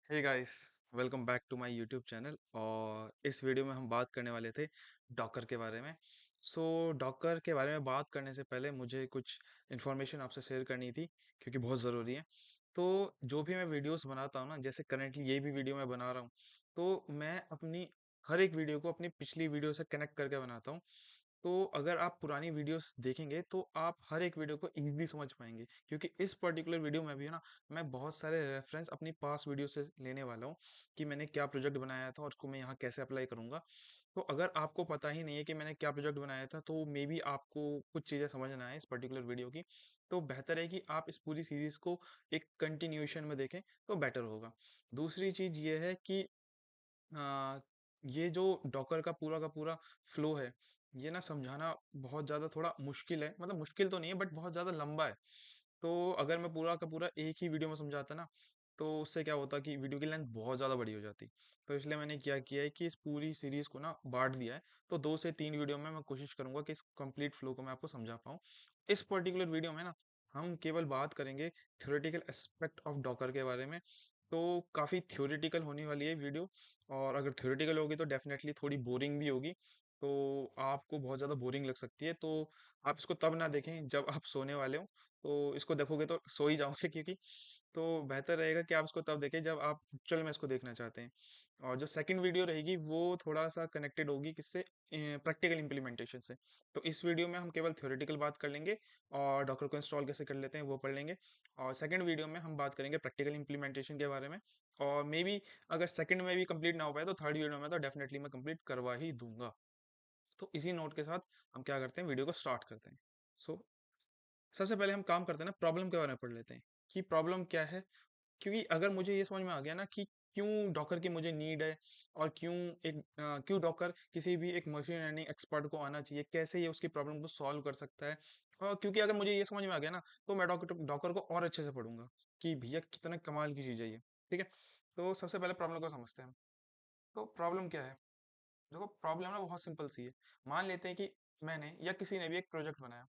Hey guys, welcome back to my YouTube channel. और इस video में हम बात करने वाले थे डॉकर के बारे में। डॉकर के बारे में बात करने से पहले मुझे कुछ इन्फॉर्मेशन आपसे शेयर करनी थी, क्योंकि बहुत ज़रूरी है। तो जो भी मैं वीडियोस बनाता हूँ ना, जैसे करेंटली ये भी वीडियो मैं बना रहा हूँ, तो मैं अपनी हर एक वीडियो को अपनी पिछली वीडियो से कनेक्ट करके बनाता हूँ। तो अगर आप पुरानी वीडियोस देखेंगे तो आप हर एक वीडियो को इजीली समझ पाएंगे, क्योंकि इस पर्टिकुलर वीडियो में भी है ना, मैं बहुत सारे रेफरेंस अपनी पास वीडियो से लेने वाला हूँ कि मैंने क्या प्रोजेक्ट बनाया था और उसको मैं यहाँ कैसे अप्लाई करूँगा। तो अगर आपको पता ही नहीं है कि मैंने क्या प्रोजेक्ट बनाया था, तो मे बी आपको कुछ चीज़ें समझ ना आए इस पर्टिकुलर वीडियो की। तो बेहतर है कि आप इस पूरी सीरीज़ को एक कंटिन्यूएशन में देखें, तो बेटर होगा। दूसरी चीज़ ये है कि अ, ये जो डॉकर का पूरा फ्लो है, ये ना समझाना बहुत ज़्यादा थोड़ा मुश्किल है। मतलब मुश्किल तो नहीं है, बट बहुत ज़्यादा लंबा है। तो अगर मैं पूरा का पूरा एक ही वीडियो में समझाता ना, तो उससे क्या होता कि वीडियो की लेंथ बहुत ज़्यादा बड़ी हो जाती। तो इसलिए मैंने क्या किया है कि इस पूरी सीरीज़ को ना बाँट दिया है। तो 2 से 3 वीडियो में मैं कोशिश करूँगा कि इस कंप्लीट फ्लो को मैं आपको समझा पाऊँ। इस पर्टिकुलर वीडियो में ना हम केवल बात करेंगे थ्योरेटिकल एस्पेक्ट ऑफ डॉकर के बारे में। तो काफ़ी थ्योरेटिकल होने वाली है वीडियो, और अगर थ्योरेटिकल होगी तो डेफ़िनेटली थोड़ी बोरिंग भी होगी। तो आपको बहुत ज़्यादा बोरिंग लग सकती है, तो आप इसको तब ना देखें जब आप सोने वाले हों। तो इसको देखोगे तो सो ही जाओगे, क्योंकि तो बेहतर रहेगा कि आप इसको तब देखें जब आप एक्चुअल में इसको देखना चाहते हैं। और जो सेकंड वीडियो रहेगी वो थोड़ा-सा कनेक्टेड होगी किससे, प्रैक्टिकल इम्प्लीमेंटेशन से। तो इस वीडियो में हम केवल थ्योरेटिकल बात कर लेंगे और डॉकर को इंस्टॉल कैसे कर लेते हैं वो पढ़ लेंगे। और सेकंड वीडियो में हम बात करेंगे प्रैक्टिकल इम्प्लीमेंटेशन के बारे में। और मे बी अगर सेकंड में भी कंप्लीट ना हो पाए तो थर्ड वीडियो में तो डेफिनेटली मैं कंप्लीट करवा ही दूँगा। तो इसी नोट के साथ हम क्या करते हैं, वीडियो को स्टार्ट करते हैं। सो सबसे पहले हम काम करते हैं ना, प्रॉब्लम के बारे में पढ़ लेते हैं कि प्रॉब्लम क्या है। क्योंकि अगर मुझे ये समझ में आ गया ना कि क्यों डॉकर की मुझे नीड है, और क्यों डॉकर किसी भी एक मशीन लर्निंग एक्सपर्ट को आना चाहिए, कैसे ये उसकी प्रॉब्लम को सॉल्व कर सकता है। और क्योंकि अगर मुझे ये समझ में आ गया ना, तो मैं डॉक्टर डॉकर को और अच्छे से पढ़ूंगा कि भैया कितना कमाल की चीज़ है ये। ठीक है। तो सबसे पहले प्रॉब्लम को समझते हैं हम। तो प्रॉब्लम क्या है? देखो, प्रॉब्लम ना बहुत सिंपल सी है। मान लेते हैं कि मैंने या किसी ने भी एक प्रोजेक्ट बनाया।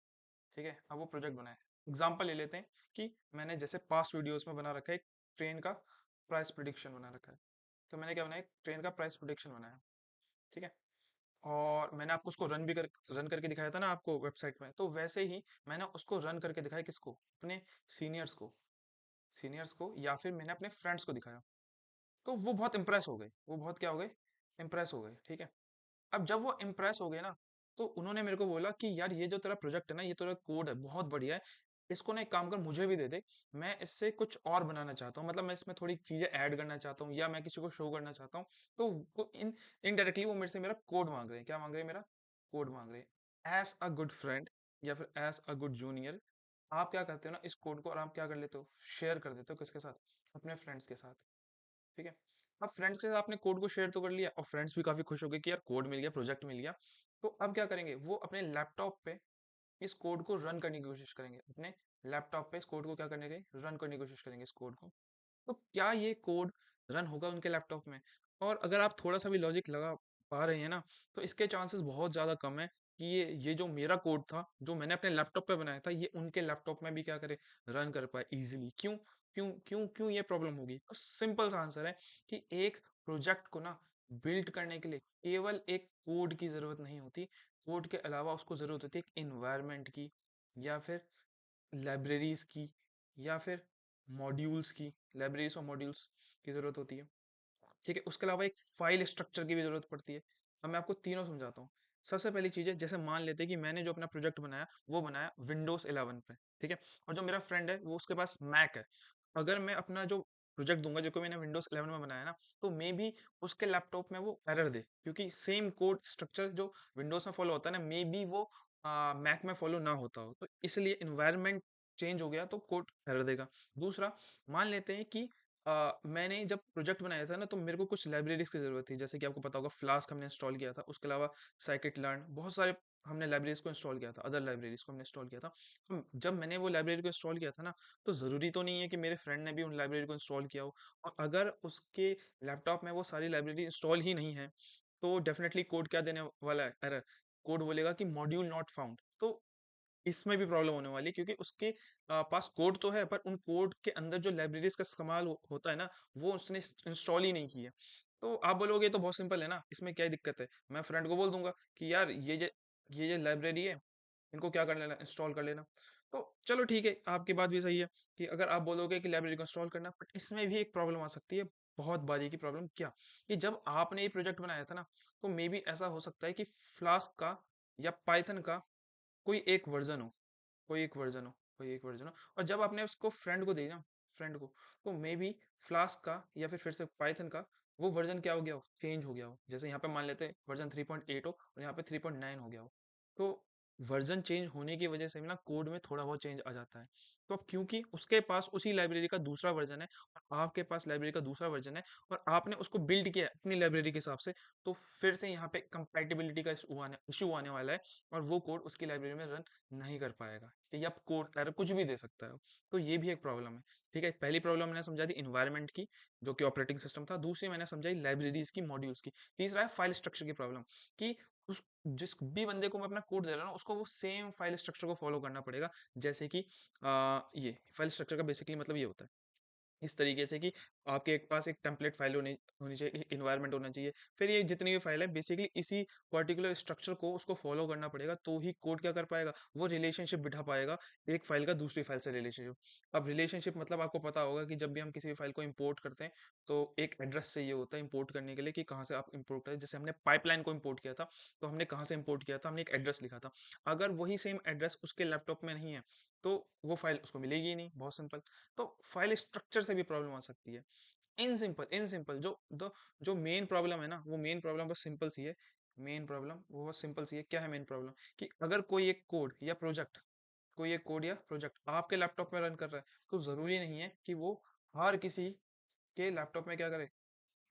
ठीक है, अब वो प्रोजेक्ट बनाए, एग्जाम्पल ले लेते हैं कि मैंने जैसे पास्ट वीडियोस में बना रखा है, एक ट्रेन का प्राइस प्रिडिक्शन बना रखा है। तो मैंने क्या बनाया, एक ट्रेन का प्राइस प्रिडिक्शन बनाया। ठीक है। और मैंने आपको उसको रन करके दिखाया था ना आपको वेबसाइट में, तो वैसे ही मैंने उसको रन करके दिखाया किसको, अपने सीनियर्स को। सीनियर्स को या फिर मैंने अपने फ्रेंड्स को दिखाया। तो वो बहुत इंप्रेस हो गए, वो बहुत क्या हो गए, इंप्रेस हो गए। ठीक है। अब जब वो इम्प्रेस हो गए ना, तो उन्होंने मेरे को बोला कि यार ये जो तेरा प्रोजेक्ट है ना, ये तेरा कोड है, बहुत बढ़िया है। इसको ना एक काम कर, मुझे भी दे दे। मैं इससे कुछ और बनाना चाहता हूँ, मतलब मैं इसमें थोड़ी चीजें ऐड करना चाहता हूँ, या मैं किसी को शो करना चाहता हूँ। तो वो इनडायरेक्टली वो मेरे से मेरा कोड मांग रहे हैं। क्या मांग रहे हैं? मेरा कोड मांग रहे हैं। एज अ गुड फ्रेंड या फिर एज अ गुड जूनियर, आप क्या करते हो ना, इस कोड को और आप क्या कर लेते हो, शेयर कर देते हो किसके साथ, अपने फ्रेंड्स के साथ। ठीक है। अब फ्रेंड्स के साथ आपने कोड को शेयर तो कर लिया, और फ्रेंड्स भी काफी खुश हो गए कि यार कोड मिल गया, प्रोजेक्ट मिल गया। तो अब क्या करेंगे, वो अपने लैपटॉप पे इस कोड को रन करने की कोशिश करेंगे। अपने लैपटॉप पे इस कोड को क्या करने के, रन करने की कोशिश करेंगे इस कोड को। तो क्या ये कोड रन होगा उनके लैपटॉप में? और अगर आप थोड़ा सा भी लॉजिक लगा पा रहे हैं ना, तो इसके चांसेस बहुत ज़्यादा कम है कि ये जो मेरा कोड था, जो मैंने अपने लैपटॉप पे बनाया था, ये उनके लैपटॉप में भी क्या करे, रन कर पाए इजीली। क्यों क्यों क्यों क्यों ये प्रॉब्लम होगी? तो सिंपल सा आंसर है कि एक प्रोजेक्ट को ना बिल्ड करने के लिए केवल एक कोड की ज़रूरत नहीं होती। कोड के अलावा उसको ज़रूरत होती है एक इन्वायरमेंट की, या फिर लाइब्रेरीज की, या फिर मॉड्यूल्स की। लाइब्रेरीज और मॉड्यूल्स की ज़रूरत होती है। ठीक है। उसके अलावा एक फाइल स्ट्रक्चर की भी ज़रूरत पड़ती है। अब मैं आपको तीनों समझाता हूँ। सबसे पहली चीज़ है, जैसे मान लेते हैं कि मैंने जो अपना प्रोजेक्ट बनाया वो बनाया विंडोज 11 पे। ठीक है। और जो मेरा फ्रेंड है वो उसके पास मैक है। अगर मैं अपना जो प्रोजेक्ट दूंगा, जो को मैंने विंडोज 11 में बनाया ना, तो मे बी उसके लैपटॉप में वो एरर दे, क्योंकि सेम कोड स्ट्रक्चर जो विंडोज में फॉलो होता है ना, मे बी वो मैक में फॉलो ना होता हो। तो इसलिए इन्वायरमेंट चेंज हो गया तो कोड एरर देगा। दूसरा, मान लेते हैं कि मैंने जब प्रोजेक्ट बनाया था ना, तो मेरे को कुछ लाइब्रेरीज की ज़रूरत थी। जैसे कि आपको पता होगा, फ्लास्क हमने इंस्टॉल किया था, उसके अलावा साइकिट लर्न, बहुत सारे हमने लाइब्रेरीज को इंस्टॉल किया था, अदर लाइब्रेरीज को हमने इंस्टॉल किया था। जब मैंने वो लाइब्रेरी को इंस्टॉल किया था ना, तो ज़रूरी तो नहीं है कि मेरे फ्रेंड ने भी उन लाइब्रेरी को इंस्टॉल किया हो। और अगर उसके लैपटॉप में वो सारी लाइब्रेरी इंस्टॉल ही नहीं है, तो डेफिनेटली कोड क्या देने वाला है, एरर। कोड बोलेगा कि मॉड्यूल नॉट फाउंड। तो इसमें भी प्रॉब्लम होने वाली है, क्योंकि उसके पास कोड तो है, पर उन कोड के अंदर जो लाइब्रेरीज का इस्तेमाल होता है ना, वो उसने इंस्टॉल ही नहीं की है। तो आप बोलोगे तो बहुत सिंपल है ना, इसमें क्या ही दिक्कत है, मैं फ्रेंड को बोल दूंगा कि यार ये लाइब्रेरी है, इनको क्या कर लेना, इंस्टॉल कर लेना। तो चलो ठीक है, आपकी बात भी सही है कि अगर आप बोलोगे कि लाइब्रेरी को इंस्टॉल करना, बट इसमें भी एक प्रॉब्लम आ सकती है, बहुत बारीकी प्रॉब्लम। क्या कि जब आपने ये प्रोजेक्ट बनाया था ना, तो मे बी ऐसा हो सकता है कि फ्लास्क का या पाइथन का कोई एक वर्जन हो, कोई एक वर्जन हो, कोई एक वर्जन हो, और जब आपने उसको फ्रेंड को दी ना, फ्रेंड को, तो मे बी फ्लास्क का या फिर से पाइथन का वो वर्जन क्या हो गया हो, चेंज हो गया हो। जैसे यहाँ पे मान लेते हैं वर्जन 3.8 हो और यहाँ पे 3.9 हो गया हो, तो वर्जन चेंज होने की वजह से भी ना कोड में थोड़ा बहुत चेंज आ जाता है। तो अब क्योंकि उसके पास उसी लाइब्रेरी का दूसरा वर्जन है और आपके पास लाइब्रेरी का दूसरा वर्जन है, और आपने उसको बिल्ड किया है अपनी लाइब्रेरी के हिसाब से, तो फिर से यहाँ पे कंपैटिबिलिटी का इशू आने वाला है, और वो कोड उसकी लाइब्रेरी में रन नहीं कर पाएगा, या कोड एरर कुछ भी दे सकता है। तो ये भी एक प्रॉब्लम है। ठीक है, पहली प्रॉब्लम मैंने समझा दी इन्वायरमेंट की, जो कि ऑपरेटिंग सिस्टम था। दूसरी मैंने समझाई लाइब्रेरीज की, मॉड्यूल्स की। तीसरा है फाइल स्ट्रक्चर की प्रॉब्लम, कि उस जिस भी बंदे को मैं अपना कोड दे रहा हूँ ना, उसको वो सेम फाइल स्ट्रक्चर को फॉलो करना पड़ेगा। जैसे कि ये फाइल स्ट्रक्चर का बेसिकली मतलब ये होता है, इस तरीके से कि आपके एक पास एक टेम्पलेट फाइल होनी होनी चाहिए, इन्वायरमेंट होना चाहिए, फिर ये जितनी भी फाइल है बेसिकली इसी पर्टिकुलर स्ट्रक्चर को उसको फॉलो करना पड़ेगा, तो ही कोड क्या कर पाएगा, वो रिलेशनशिप बिठा पाएगा एक फाइल का दूसरी फाइल से रिलेशनशिप। अब रिलेशनशिप मतलब आपको पता होगा कि जब भी हम किसी भी फाइल को इंपोर्ट करते हैं, तो एक एड्रेस चाहिए होता है इंपोर्ट करने के लिए, कि कहाँ से आप इंपोर्ट करें। जैसे हमने पाइपलाइन को इंपोर्ट किया था, तो हमने कहाँ से इंपोर्ट किया था, हमने एक एड्रेस लिखा था। अगर वही सेम एड्रेस उसके लैपटॉप में नहीं है, तो वो फाइल उसको मिलेगी ही नहीं, बहुत सिंपल। तो फाइल स्ट्रक्चर से भी प्रॉब्लम आ सकती है। इन सिंपल जो मेन प्रॉब्लम है ना, वो मेन प्रॉब्लम बस सिंपल सी है। मेन प्रॉब्लम वो बस सिंपल सी है। क्या है मेन प्रॉब्लम? कि अगर कोई एक कोड या प्रोजेक्ट आपके लैपटॉप में रन कर रहा है, तो जरूरी नहीं है कि वो हर किसी के लैपटॉप में क्या करे,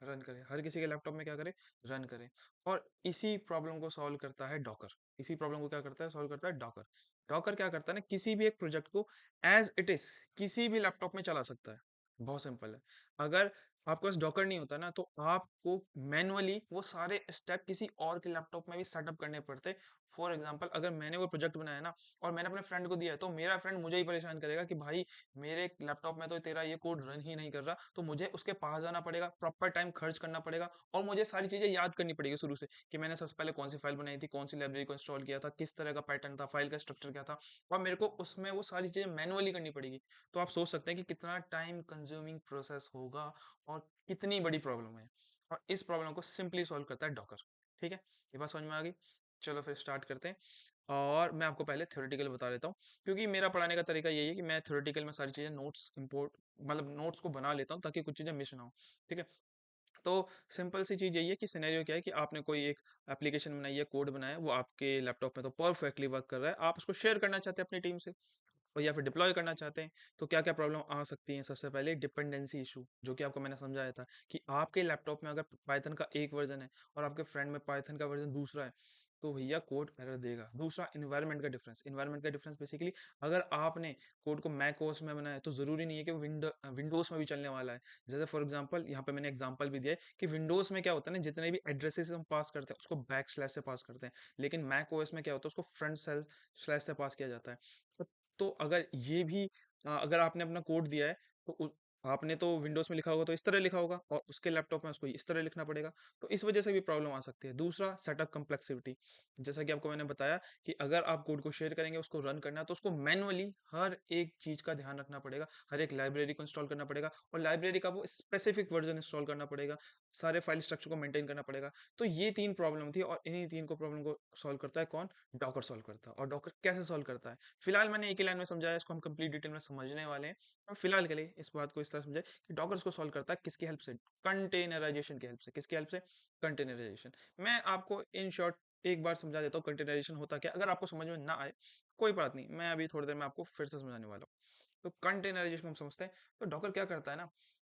रन करे। हर किसी के लैपटॉप में क्या करे, रन करे। और इसी प्रॉब्लम को सॉल्व करता है डॉकर। इसी प्रॉब्लम को क्या करता है, सॉल्व करता है डॉकर। डॉकर क्या करता है ना, किसी भी एक प्रोजेक्ट को एज इट इज किसी भी लैपटॉप में चला सकता है। बहुत सिंपल है। अगर आपके पास डॉकर नहीं होता ना, तो आपको मैनुअली वो सारे स्टेप किसी और के लैपटॉप में भी सेटअप करने पड़ते। फॉर एग्जाम्पल, अगर मैंने वो प्रोजेक्ट बनाया ना और मैंने अपने फ्रेंड को दिया है, तो मेरा फ्रेंड मुझे ही परेशान करेगा कि भाई मेरे लैपटॉप में तो तेरा ये कोड रन ही नहीं कर रहा, तो मुझे उसके पास जाना पड़ेगा, प्रॉपर टाइम खर्च करना पड़ेगा, और मुझे सारी चीजें याद करनी पड़ेगी शुरू से, कि मैंने सबसे पहले कौन सी फाइल बनाई थी, कौन सी लाइब्रेरी को इंस्टॉल किया था, किस तरह का पैटर्न था, फाइल का स्ट्रक्चर क्या था, और मेरे को उसमें वो सारी चीजें मैनुअली करनी पड़ेगी। तो आप सोच सकते हैं कि कितना टाइम कंज्यूमिंग प्रोसेस होगा और कितनी बड़ी प्रॉब्लम है। और इस प्रॉब्लम को सिंपली सॉल्व करता है डॉकर। ठीक है, ये बात समझ में आ गई। चलो फिर स्टार्ट करते हैं। और मैं आपको पहले थ्योरेटिकल बता देता हूँ, क्योंकि मेरा पढ़ाने का तरीका यही है कि मैं थ्योरेटिकल में सारी चीज़ें नोट्स इंपोर्ट मतलब नोट्स को बना लेता हूँ, ताकि कुछ चीज़ें मिस ना हो। ठीक है, तो सिंपल सी चीज़ यही है कि सिनेरियो क्या है कि आपने कोई एक एप्लीकेशन बनाई है, कोड बनाया है, वो आपके लैपटॉप में तो परफेक्टली वर्क कर रहा है, आप उसको शेयर करना चाहते हैं अपनी टीम से, और या फिर डिप्लॉय करना चाहते हैं। तो क्या क्या प्रॉब्लम आ सकती है? सबसे पहले डिपेंडेंसी इशू, जो कि आपको मैंने समझाया था, कि आपके लैपटॉप में अगर पाइथन का एक वर्जन है और आपके फ्रेंड में पाइथन का वर्जन दूसरा है, तो भैया कोड एरर देगा। दूसरा, इन्वायरमेंट का डिफरेंस बेसिकली, अगर आपने कोड को मैक ओएस में बनाया है, तो जरूरी नहीं है कि वो विंडोज में भी चलने वाला है। जैसे फॉर एग्जांपल, यहाँ पे मैंने एग्जांपल भी दिया है कि विंडोज में क्या होता है ना, जितने भी एड्रेसेस हम पास करते हैं उसको बैक स्लैश से पास करते हैं, लेकिन मैक ओएस में क्या होता है, उसको फ्रंट स्लैश से पास किया जाता है। तो अगर ये भी अगर आपने अपना कोड दिया है, तो आपने तो विंडोज में लिखा होगा तो इस तरह लिखा होगा, और उसके लैपटॉप में उसको इस तरह लिखना पड़ेगा। तो इस वजह से भी प्रॉब्लम आ सकती है। दूसरा, सेटअप कम्प्लेक्सिटी, जैसा कि आपको मैंने बताया कि अगर आप कोड को शेयर करेंगे, उसको रन करना है, तो उसको मैनुअली हर एक चीज का ध्यान रखना पड़ेगा, हर एक लाइब्रेरी को इंस्टॉल करना पड़ेगा, और लाइब्रेरी का वो स्पेसिफिक वर्जन इंस्टॉल करना पड़ेगा, सारे फाइल स्ट्रक्चर को मेंटेन करना पड़ेगा। तो ये तीन प्रॉब्लम थी, और इन्हीं तीन को प्रॉब्लम को सॉल्व करता है कौन? डॉकर सॉल्व करता है। और डॉकर कैसे सॉल्व करता है, फिलहाल मैंने एक ही लाइन में समझाया, इसको हम कंप्लीट डिटेल में समझने वाले हैं। और फिलहाल के लिए इस बात को इस तरह समझे कि डॉकर इसको सॉल्व करता है किसकी हेल्प से? कंटेनराइजेशन की हेल्प से। किसकी हेल्प से? कंटेनराइजेशन। मैं आपको इन शॉर्ट एक बार समझा देता हूँ कंटेनराइजेशन होता क्या, अगर आपको समझ में ना आए कोई बात नहीं, मैं अभी थोड़ी देर में आपको फिर से समझाने वाला हूँ। तो कंटेनराइजेशन हम समझते हैं। तो डॉकर क्या करता है ना,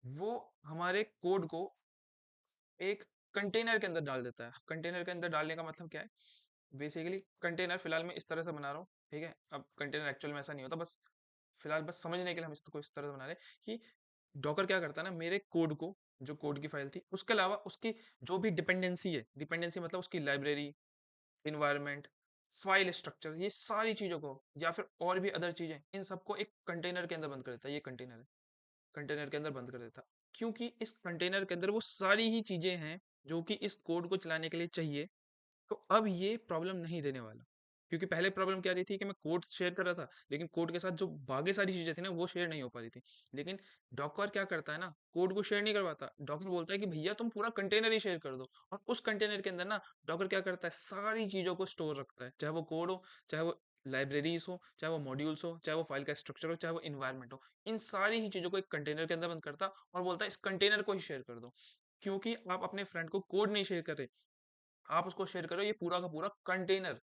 वो हमारे कोड को एक कंटेनर के अंदर डाल देता है। कंटेनर के अंदर डालने का मतलब क्या है? बेसिकली कंटेनर फिलहाल मैं इस तरह से बना रहा हूँ, ठीक है। अब कंटेनर एक्चुअल में ऐसा नहीं होता, बस फिलहाल बस समझने के लिए हम इसको इस तरह से बना रहे हैं कि डॉकर क्या करता है ना, मेरे कोड को, जो कोड की फाइल थी उसके अलावा उसकी जो भी डिपेंडेंसी है, डिपेंडेंसी मतलब उसकी लाइब्रेरी, इन्वायरमेंट, फाइल स्ट्रक्चर, ये सारी चीज़ों को या फिर और भी अदर चीज़ें, इन सबको एक कंटेनर के अंदर बंद कर देता है। ये कंटेनर है, कंटेनर के अंदर बंद कर देता है। क्योंकि इस कंटेनर के अंदर वो सारी ही चीज़ें हैं, जो कि इस कोड को चलाने के लिए चाहिए। तो अब ये प्रॉब्लम नहीं देने वाला। क्योंकि पहले प्रॉब्लम क्या रही थी कि मैं कोड शेयर कर रहा था, लेकिन कोड के साथ जो बाकी सारी चीज़ें थी ना, वो शेयर नहीं हो पा रही थी। लेकिन डॉकर क्या करता है ना, कोड को शेयर नहीं करवाता। डॉकर बोलता है कि भैया तुम पूरा कंटेनर ही शेयर कर दो, और उस कंटेनर के अंदर ना डॉकर क्या करता है, सारी चीज़ों को स्टोर रखता है। चाहे वो कोड हो, चाहे वो लाइब्रेरीज़ हो, चाहे वो मॉड्यूल्स हो, चाहे वो फाइल का स्ट्रक्चर हो, चाहे वो एनवायरनमेंट हो। इन सारी ही चीज़ों को एक कंटेनर के अंदर बंद करता है और बोलता है इस कंटेनर को ही शेयर कर दो। क्योंकि आप अपने फ्रेंड को कोड नहीं शेयर कर रहे, आप उसको शेयर करो ये पूरा का पूरा कंटेनर,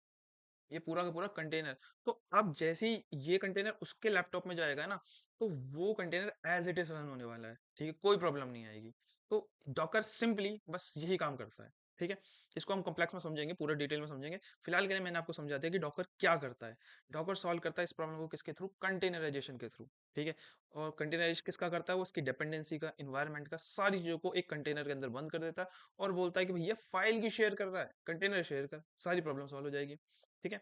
ये पूरा का पूरा कंटेनर। तो अब जैसे ही ये कंटेनर उसके लैपटॉप में जाएगा ना, तो वो container as it is run होने वाला है, ठीक है? कोई प्रॉब्लम नहीं आएगी। तो डॉकर सिंपली बस यही काम करता है, ठीक है? इसको हम कॉम्प्लेक्स में समझेंगे, पूरा डिटेल में समझेंगे। फिलहाल के लिए मैंने आपको समझा दिया कि डॉकर क्या करता है। डॉकर सॉल्व करता है इस प्रॉब्लम को किसके थ्रू? कंटेनराइज़ेशन के थ्रू, ठीक है? और कंटेनराइज़ किसका करता है? वो उसकी डिपेंडेंसी का, एनवायरनमेंट का, सारी चीज़ों को एक कंटेनर के अंदर बंद कर देता है और बोलता है कि भैया फाइल की शेयर कर रहा है, कंटेनर शेयर कर, सारी प्रॉब्लम सॉल्व हो जाएगी, ठीक है?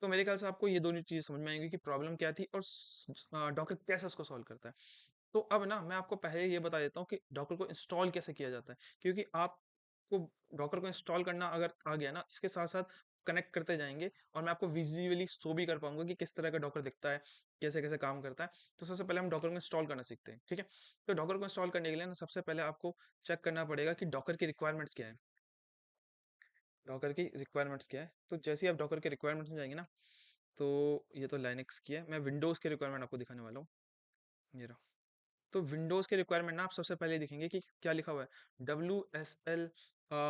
तो मेरे ख्याल से आपको ये दोनों चीज़ें समझ में आएँगी कि प्रॉब्लम क्या थी और डॉकर कैसे उसको सॉल्व करता है। तो अब ना मैं आपको पहले ये बता देता हूँ कि डॉकर को इंस्टॉल कैसे किया जाता है। क्योंकि आपको डॉकर को इंस्टॉल करना अगर आ गया ना, इसके साथ-साथ कनेक्ट करते जाएँगे और मैं आपको विज़ुअली शो भी कर पाऊँगा कि किस तरह का डॉकर दिखता है, कैसे-कैसे काम करता है। तो सबसे पहले हम डॉकर को इंस्टॉल करना सीखते हैं, ठीक है? तो डॉकर को इंस्टॉल करने के लिए ना सबसे पहले आपको चेक करना पड़ेगा कि डॉकर की रिक्वायरमेंट्स क्या है। डॉकर की रिक्वायरमेंट्स क्या है? तो जैसे ही आप डॉकर के रिक्वायरमेंट्स में जाएँगे ना, तो ये तो लाइनक्स की है। मैं विंडोज़ की रिक्वायरमेंट आपको दिखाने वाला हूँ। ये रहा। तो विंडोज़ के रिक्वायरमेंट ना आप सबसे पहले देखेंगे कि क्या लिखा हुआ है, WSL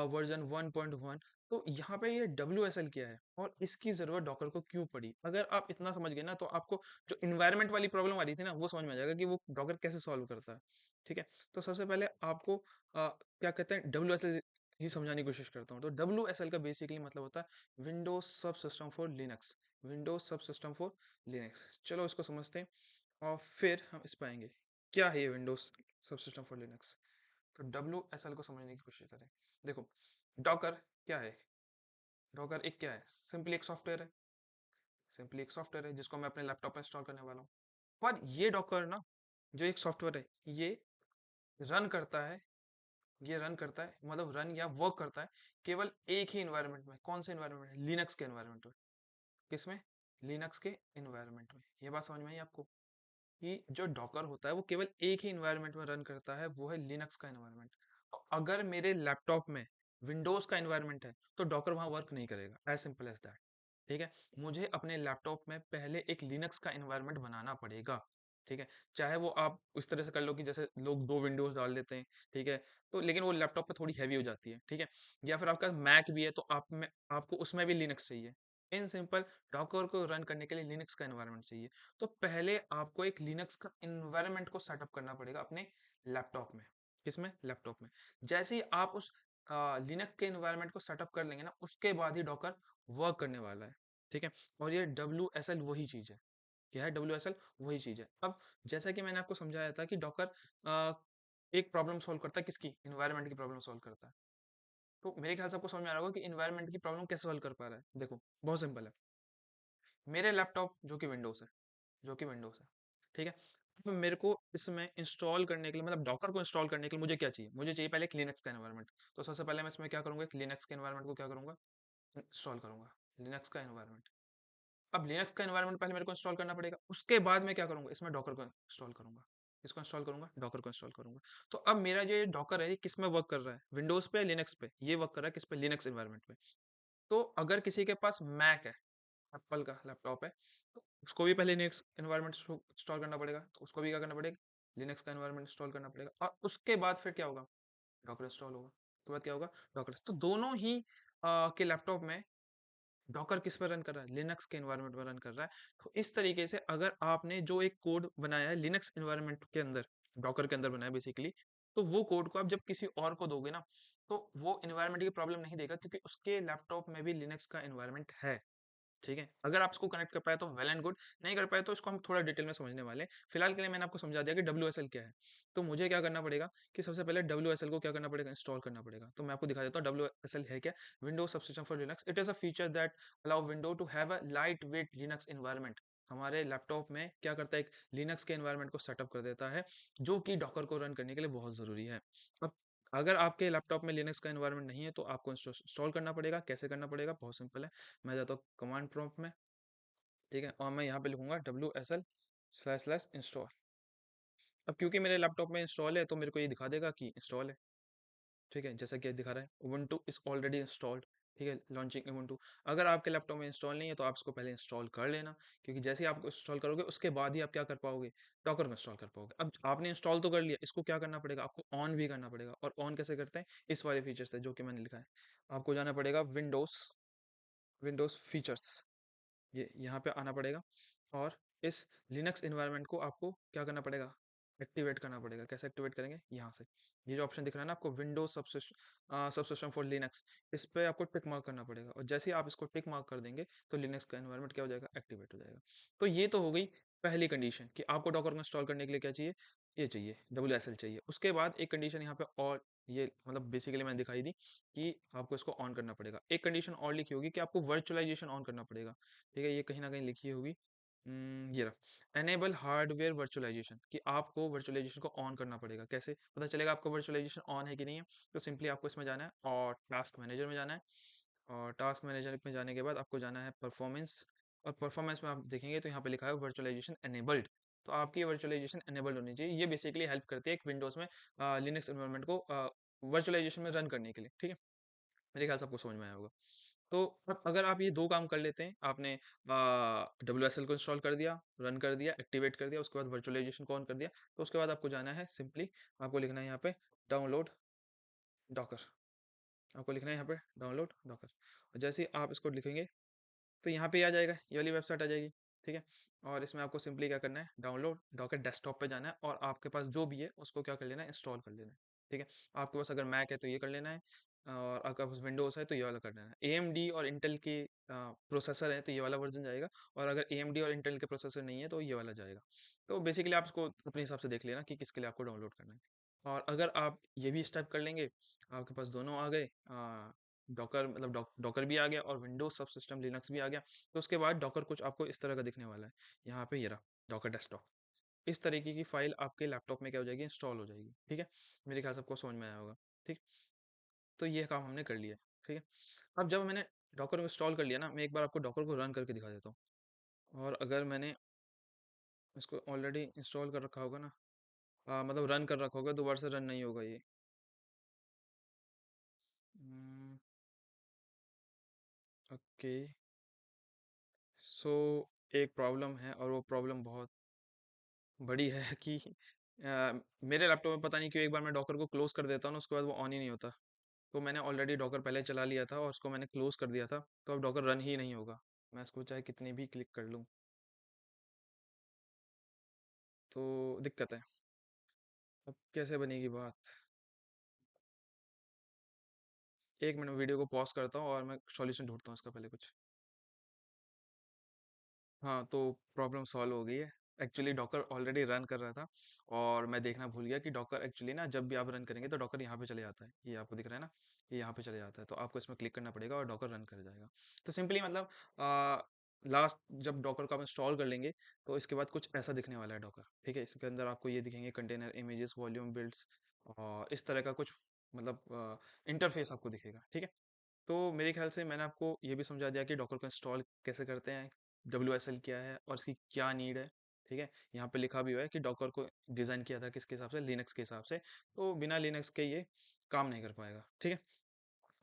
वर्ज़न 1.1। तो यहाँ पे ये WSL क्या है और इसकी ज़रूरत डॉकर को क्यों पड़ी? अगर आप इतना समझ गए ना, तो आपको जो एनवायरनमेंट वाली प्रॉब्लम आ रही थी ना, वो समझ में आ जाएगा कि वो डॉकर कैसे सॉल्व करता है। ठीक है? तो सबसे पहले आपको क्या कहते हैं, WSL ही समझाने की कोशिश करता हूँ। तो WSL का बेसिकली मतलब होता है विंडोज़ सब सिस्टम फॉर लिनक्स। विंडोज़ सब सिस्टम फॉर लिनक्स। चलो इसको समझते हैं और फिर हम इस पे आएँगे। क्या है ये विंडोज़ सबसिस्टम फॉर लिनक्स? तो WSL को समझने की कोशिश करें। देखो, डॉकर क्या है? डॉकर एक क्या है? सिंपली एक सॉफ्टवेयर है। सिंपली एक सॉफ्टवेयर है जिसको मैं अपने लैपटॉप पे इंस्टॉल करने वाला हूँ। पर ये डॉकर ना, जो एक सॉफ्टवेयर है, ये रन करता है, ये रन करता है मतलब रन या वर्क करता है केवल एक ही एनवायरनमेंट में। कौन से एनवायरनमेंट में? लिनक्स के एनवायरनमेंट में। किसमें? लिनक्स के एनवायरनमेंट में। ये बात समझ में आई आपको? कि जो डॉकर होता है वो केवल एक ही एनवायरनमेंट में रन करता है, वो है लिनक्स का एनवायरनमेंट। तो अगर मेरे लैपटॉप में विंडोज का एनवायरनमेंट है, तो डॉकर वहां वर्क नहीं करेगा, एज सिंपल एज दैट। ठीक है? मुझे अपने लैपटॉप में पहले एक लिनक्स का एनवायरनमेंट बनाना पड़ेगा। ठीक है? चाहे वो आप इस तरह से कर लो कि जैसे लोग दो विंडोज डाल देते हैं, ठीक है? तो लेकिन वो लैपटॉप पे थोड़ी हैवी हो जाती है, ठीक है? या फिर आपका मैक भी है, तो आप में आपको उसमें भी लिनक्स चाहिए। इन सिंपल, डॉकर को रन करने के लिए लिनक्स का एनवायरनमेंट चाहिए। तो पहले आपको एक लिनक्स का एनवायरनमेंट को सेटअप करना पड़ेगा अपने लैपटॉप में। किसमें? लैपटॉप में। जैसे ही आप उस लिनक्स के एनवायरनमेंट को सेटअप कर लेंगे ना, उसके बाद ही डॉकर वर्क करने वाला है। ठीक है? और ये WSL वही चीज़ है। क्या है WSL? वही चीज़ है। अब जैसा कि मैंने आपको समझाया था कि डॉकर एक प्रॉब्लम सॉल्व करता है, किसकी? एनवायरनमेंट की प्रॉब्लम सॉल्व करता है। तो मेरे ख्याल से आपको समझ में आ रहा होगा कि एनवायरनमेंट की प्रॉब्लम कैसे सॉल्व कर पा रहा है। देखो, बहुत सिंपल है। मेरे लैपटॉप जो कि विंडोज़ है, ठीक है? तो मेरे को इसमें इंस्टॉल करने के लिए, मतलब डॉकर को इंस्टॉल करने के लिए मुझे क्या चाहिए? मुझे चाहिए पहले एक लिनक्स का एनवायरनमेंट। तो सबसे पहले मैं इसमें क्या करूँगा, एक लिनक्स के एनवायरनमेंट को क्या करूँगा? इंस्टॉल करूँगा, लिनक्स का एनवायरनमेंट। अब लिनक्स का एनवायरनमेंट पहले मेरे को इंस्टॉल करना पड़ेगा, उसके बाद मैं क्या करूँगा? इसमें डॉकर को इंस्टॉल करूँगा। किसको इंस्टॉल करूँगा? डॉकर को इंस्टॉल करूँगा। तो अब मेरा जो ये डॉकर है, ये किस में वर्क कर रहा है? विंडोज़ पे या लिनक्स पे? ये वर्क कर रहा है किस पे? लिनक्स एनवायरनमेंट पे। तो अगर किसी के पास मैक है, एप्पल का लैपटॉप है, तो उसको भी पहले लिनक्स एनवायरनमेंट इंस्टॉल करना पड़ेगा। तो उसको भी क्या करना पड़ेगा? लिनक्स का एनवायरनमेंट इंस्टॉल करना पड़ेगा और उसके बाद फिर क्या होगा? डॉकर इंस्टॉल होगा। उसके बाद क्या होगा? डॉकर। तो दोनों ही के लैपटॉप में डॉकर किस पर रन कर रहा है? लिनक्स के एनवायरनमेंट में रन कर रहा है। तो इस तरीके से अगर आपने जो एक कोड बनाया है लिनक्स एनवायरनमेंट के अंदर, डॉकर के अंदर बनाया बेसिकली, तो वो कोड को आप जब किसी और को दोगे ना, तो वो एनवायरनमेंट की प्रॉब्लम नहीं देगा, क्योंकि उसके लैपटॉप में भी लिनक्स का एनवायरनमेंट है। ठीक है? अगर आप इसको कनेक्ट कर पाए तो वेल एंड गुड, नहीं कर पाए तो इसको हम थोड़ा डिटेल में समझने वाले हैं। फिलहाल के लिए मैंने आपको समझा दिया कि डब्ल्यूएसएल क्या है। तो मुझे क्या करना पड़ेगा कि सबसे पहले डब्ल्यूएसएल को क्या करना पड़ेगा, इंस्टॉल करना पड़ेगा। तो मैं आपको दिखा देता हूँ डब्ल्यूएसएल है क्या? Windows subsystem for Linux. It is a feature that allow window to have a lightweight Linux environment. हमारे लैपटॉप में क्या करता है, एक लिनक्स के एनवायरनमेंट को सेटअप कर देता है, जो कि डॉकर को रन करने के लिए बहुत ज़रूरी है। अब अगर आपके लैपटॉप में लिनक्स का एनवायरनमेंट नहीं है तो आपको इंस्टॉल करना पड़ेगा। कैसे करना पड़ेगा? बहुत सिंपल है। मैं जाता हूँ कमांड प्रॉम्प्ट में, ठीक है, और मैं यहाँ पे लिखूंगा wsl//install। अब क्योंकि मेरे लैपटॉप में इंस्टॉल है तो मेरे को ये दिखा देगा कि इंस्टॉल है। ठीक है, जैसा कि दिखा रहा है ubuntu इज ऑलरेडी इंस्टॉल्ड। ठीक है, लॉन्चिंग ubuntu। अगर आपके लैपटॉप में इंस्टॉल नहीं है तो आप इसको पहले इंस्टॉल कर लेना, क्योंकि जैसे ही आप इंस्टॉल करोगे उसके बाद ही आप क्या कर पाओगे, डॉकर में इंस्टॉल कर पाओगे। अब आपने इंस्टॉल तो कर लिया, इसको क्या करना पड़ेगा, आपको ऑन भी करना पड़ेगा। और ऑन कैसे करते हैं, इस वाले फीचर से जो कि मैंने लिखा है। आपको जाना पड़ेगा विंडोज, विंडोज फीचर्स, ये यहाँ पे आना पड़ेगा। और इस लिनक्स इन्वायरमेंट को आपको क्या करना पड़ेगा, एक्टिवेट करना पड़ेगा। कैसे एक्टिवेट करेंगे, यहाँ से ये जो ऑप्शन दिख रहा है ना आपको, विंडोज सबसिस्टम फॉर लिनक्स, इस पे आपको टिक मार्क करना पड़ेगा। और जैसे ही आप इसको टिक मार्क कर देंगे तो लिनक्स का एनवायरनमेंट क्या हो जाएगा, एक्टिवेट हो जाएगा। तो ये तो हो गई पहली कंडीशन कि आपको डॉकर को इंस्टॉल करने के लिए क्या चाहिए, ये चाहिए, डब्ल्यू चाहिए। उसके बाद एक कंडीशन यहाँ पे और, ये मतलब बेसिकली मैंने दिखाई दी कि आपको इसको ऑन करना पड़ेगा। एक कंडीशन और लिखी होगी कि आपको वर्चुअलाइजेशन ऑन करना पड़ेगा। ठीक है, ये कहीं ना कहीं लिखी होगी, ये रहा, एनेबल हार्डवेयर वर्चुअलाइजेशन, कि आपको वर्चुअलाइजेशन को ऑन करना पड़ेगा। कैसे पता चलेगा आपको वर्चुअलाइजेशन ऑन है कि नहीं है? तो सिंपली आपको इसमें जाना है और टास्क मैनेजर में जाना है। और टास्क मैनेजर में जाने के बाद आपको जाना है परफॉर्मेंस। और परफॉर्मेंस में आप देखेंगे तो यहाँ पे लिखा है वर्चुअलाइजेशन एनेबल्ड। तो आपकी वर्चुअलाइजेशन एनेबल्ड होनी चाहिए। ये बेसिकली हेल्प करती है एक विंडोज में लिनक्स एनवायरनमेंट को वर्चुअलाइजेशन में रन करने के लिए। ठीक है, मेरे ख्याल से आपको समझ में आया होगा। तो अब अगर आप ये दो काम कर लेते हैं, आपने डब्ल्यू एस एल को इंस्टॉल कर दिया, रन कर दिया, एक्टिवेट कर दिया, उसके बाद वर्चुअलाइजेशन को ऑन कर दिया, तो उसके बाद आपको जाना है सिंपली, आपको लिखना है यहाँ पे डाउनलोड डॉकर। आपको लिखना है यहाँ पे डाउनलोड डॉकर। और जैसे ही आप इसको लिखेंगे तो यहाँ पे आ जाएगा, ये वाली वेबसाइट आ जाएगी। ठीक है, और इसमें आपको सिंपली क्या करना है, डाउनलोड डॉकर डेस्कटॉप पे जाना है और आपके पास जो भी है उसको क्या कर लेना है, इंस्टॉल कर लेना है। ठीक है, आपके पास अगर मैक है तो ये कर लेना है, और आपके पास विंडोज़ है तो ये वाला कर लेना है। AMD और इंटेल के प्रोसेसर है तो ये वाला वर्जन जाएगा, और अगर AMD और इंटेल के प्रोसेसर नहीं है तो ये वाला जाएगा। तो बेसिकली आप इसको अपने हिसाब से देख लेना कि किसके लिए आपको डाउनलोड करना है। और अगर आप ये भी स्टेप कर लेंगे, आपके पास दोनों आ गए, डॉकर मतलब डॉकर भी आ गया और विंडोज सब सिस्टम लिनक्स भी आ गया, तो उसके बाद डॉकर कुछ आपको इस तरह का दिखने वाला है। यहाँ पे ये रहा डॉकर डेस्कटॉप। इस तरीके की फाइल आपके लैपटॉप में क्या हो जाएगी, इंस्टॉल हो जाएगी। ठीक है, मेरे ख्याल से आपको समझ में आया होगा। ठीक, तो ये काम हमने कर लिया। ठीक है, अब जब मैंने डॉकर को इंस्टॉल कर लिया ना, मैं एक बार आपको डॉकर को रन करके दिखा देता हूँ। और अगर मैंने इसको ऑलरेडी इंस्टॉल कर रखा होगा ना, मतलब रन कर रखा होगा, दोबारा से रन नहीं होगा ये। ओके, सो एक प्रॉब्लम है और वो प्रॉब्लम बहुत बड़ी है कि मेरे लैपटॉप में पता नहीं क्यों एक बार मैं डॉकर को क्लोज कर देता हूँ ना, उसके बाद वो ऑन ही नहीं होता। तो मैंने ऑलरेडी डॉकर पहले चला लिया था और उसको मैंने क्लोज कर दिया था, तो अब डॉकर रन ही नहीं होगा, मैं इसको चाहे कितनी भी क्लिक कर लूँ। तो दिक्कत है, अब कैसे बनेगी बात। एक मिनट वीडियो को पॉज करता हूँ और मैं सॉल्यूशन ढूंढता हूँ इसका पहले कुछ। हाँ, तो प्रॉब्लम सॉल्व हो गई है। एक्चुअली डॉकर ऑलरेडी रन कर रहा था और मैं देखना भूल गया कि डॉकर एक्चुअली ना जब भी आप रन करेंगे तो डॉकर यहाँ पे चले जाता है। ये आपको दिख रहा है ना, ये यहाँ पे चले जाता है, तो आपको इसमें क्लिक करना पड़ेगा और डॉकर रन कर जाएगा। तो सिंपली मतलब लास्ट जब डॉकर को आप इंस्टॉल कर लेंगे तो इसके बाद कुछ ऐसा दिखने वाला है डॉकर। ठीक है, इसके अंदर आपको ये दिखेंगे कंटेनर, इमेजेस, वॉल्यूम, बिल्ड्स, और इस तरह का कुछ मतलब इंटरफेस आपको दिखेगा। ठीक है, तो मेरे ख्याल से मैंने आपको ये भी समझा दिया कि डॉकर को इंस्टॉल कैसे करते हैं, WSL क्या है और इसकी क्या नीड है। ठीक है, यहाँ पे लिखा भी हुआ है कि डॉकर को डिज़ाइन किया था किसके हिसाब से, लिनक्स के हिसाब से, तो बिना लिनक्स के ये काम नहीं कर पाएगा। ठीक है,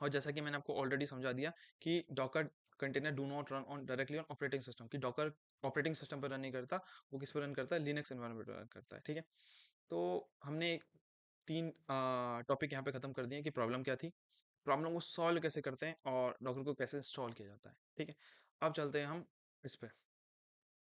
और जैसा कि मैंने आपको ऑलरेडी समझा दिया कि Docker container do not run on directly on operating system, कि डॉकर ऑपरेटिंग सिस्टम पर रन नहीं करता, वो किस पर रन करता है, लिनक्स एनवायरनमेंट पर रन करता है। ठीक है, तो हमने तीन टॉपिक यहाँ पे खत्म कर दिए कि प्रॉब्लम क्या थी, प्रॉब्लम को सॉल्व कैसे करते हैं और डॉकर को कैसे इंस्टॉल किया जाता है। ठीक है, अब चलते हैं हम इस पे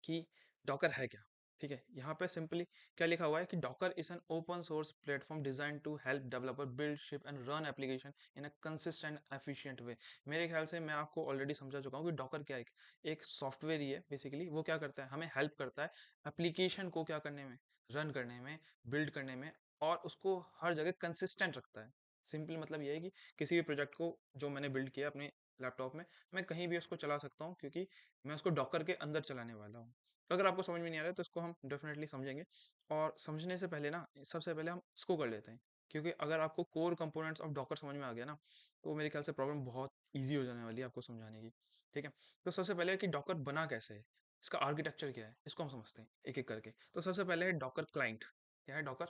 कि डॉकर है क्या। ठीक है, यहाँ पे सिंपली क्या लिखा हुआ है कि Docker is an open source platform design to help developer build ship and run application in a consistent efficient way. मेरे ख्याल से मैं आपको ऑलरेडी समझा चुका हूँ कि डॉकर क्या है, एक सॉफ्टवेयर ही है बेसिकली। वो क्या करता है, हमें हेल्प करता है एप्लीकेशन को क्या करने में, रन करने में, बिल्ड करने में, और उसको हर जगह कंसिस्टेंट रखता है। सिंपल मतलब ये है कि किसी भी प्रोजेक्ट को जो मैंने बिल्ड किया अपने लैपटॉप में, मैं कहीं भी उसको चला सकता हूँ, क्योंकि मैं उसको डॉकर के अंदर चलाने वाला हूँ। तो अगर आपको समझ में नहीं आ रहा है तो इसको हम डेफिनेटली समझेंगे। और समझने से पहले ना, सबसे पहले हम इसको कर लेते हैं, क्योंकि अगर आपको कोर कंपोनेंट्स ऑफ डॉकर समझ में आ गया ना, तो मेरे ख्याल से प्रॉब्लम बहुत ईजी हो जाने वाली है आपको समझाने की। ठीक है, तो सबसे पहले कि डॉकर बना कैसे है, इसका आर्किटेक्चर क्या है, इसको हम समझते हैं एक एक करके। तो सबसे पहले है डॉकर क्लाइंट। क्या है डॉकर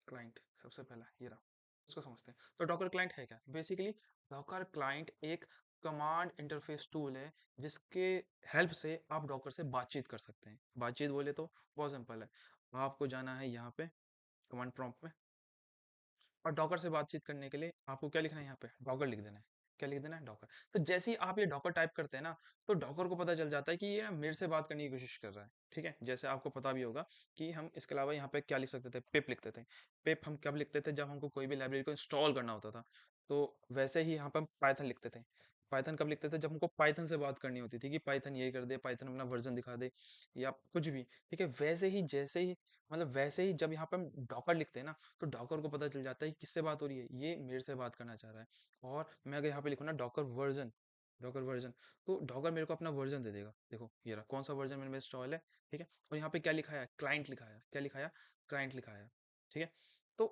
क्लाइंट? सबसे पहला ये रहा, इसको समझते हैं। तो डॉकर क्लाइंट है क्या? बेसिकली डॉकर क्लाइंट एक कमांड इंटरफेस टूल है, जिसके हेल्प से आप डॉकर से बातचीत कर सकते हैं। बातचीत बोले तो बहुत सिंपल है, आपको जाना है यहाँ पे कमांड प्रॉम्प्ट में, और डॉकर से बातचीत करने के लिए आपको क्या लिखना है, यहाँ पे डॉकर लिख देना है। क्या लिख देना है? डॉकर। तो जैसे ही आप ये डॉकर टाइप करते हैं ना, तो डॉकर को पता चल जाता है कि ये ना मेरे से बात करने की कोशिश कर रहा है। ठीक है, जैसे आपको पता भी होगा कि हम इसके अलावा यहाँ पे क्या लिख सकते थे, पिप लिखते थे। पिप हम कब लिखते थे? जब हमको कोई भी लाइब्रेरी को इंस्टॉल करना होता था। तो वैसे ही यहाँ पे हम पाइथन लिखते थे। पाइथन कब लिखते थे? जब हमको पाइथन से बात करनी होती थी कि पाइथन ये कर दे, पाइथन अपना वर्जन दिखा दे, या कुछ भी। ठीक है, वैसे ही जैसे ही मतलब वैसे ही जब यहाँ पे हम डॉकर लिखते हैं ना, तो डॉकर को पता चल जाता है कि किससे बात हो रही है, ये मेरे से बात करना चाह रहा है। और मैं अगर यहाँ पे लिखूँ ना डॉकर वर्जन, डॉकर वर्जन, तो डॉकर मेरे को अपना वर्जन दे देगा। देखो ये रहा, कौन सा वर्जन मेरे में इंस्टॉल है। ठीक है, और यहाँ पे क्या लिखा है? क्लाइंट लिखा है। क्या लिखा है? क्लाइंट लिखा है। ठीक है, तो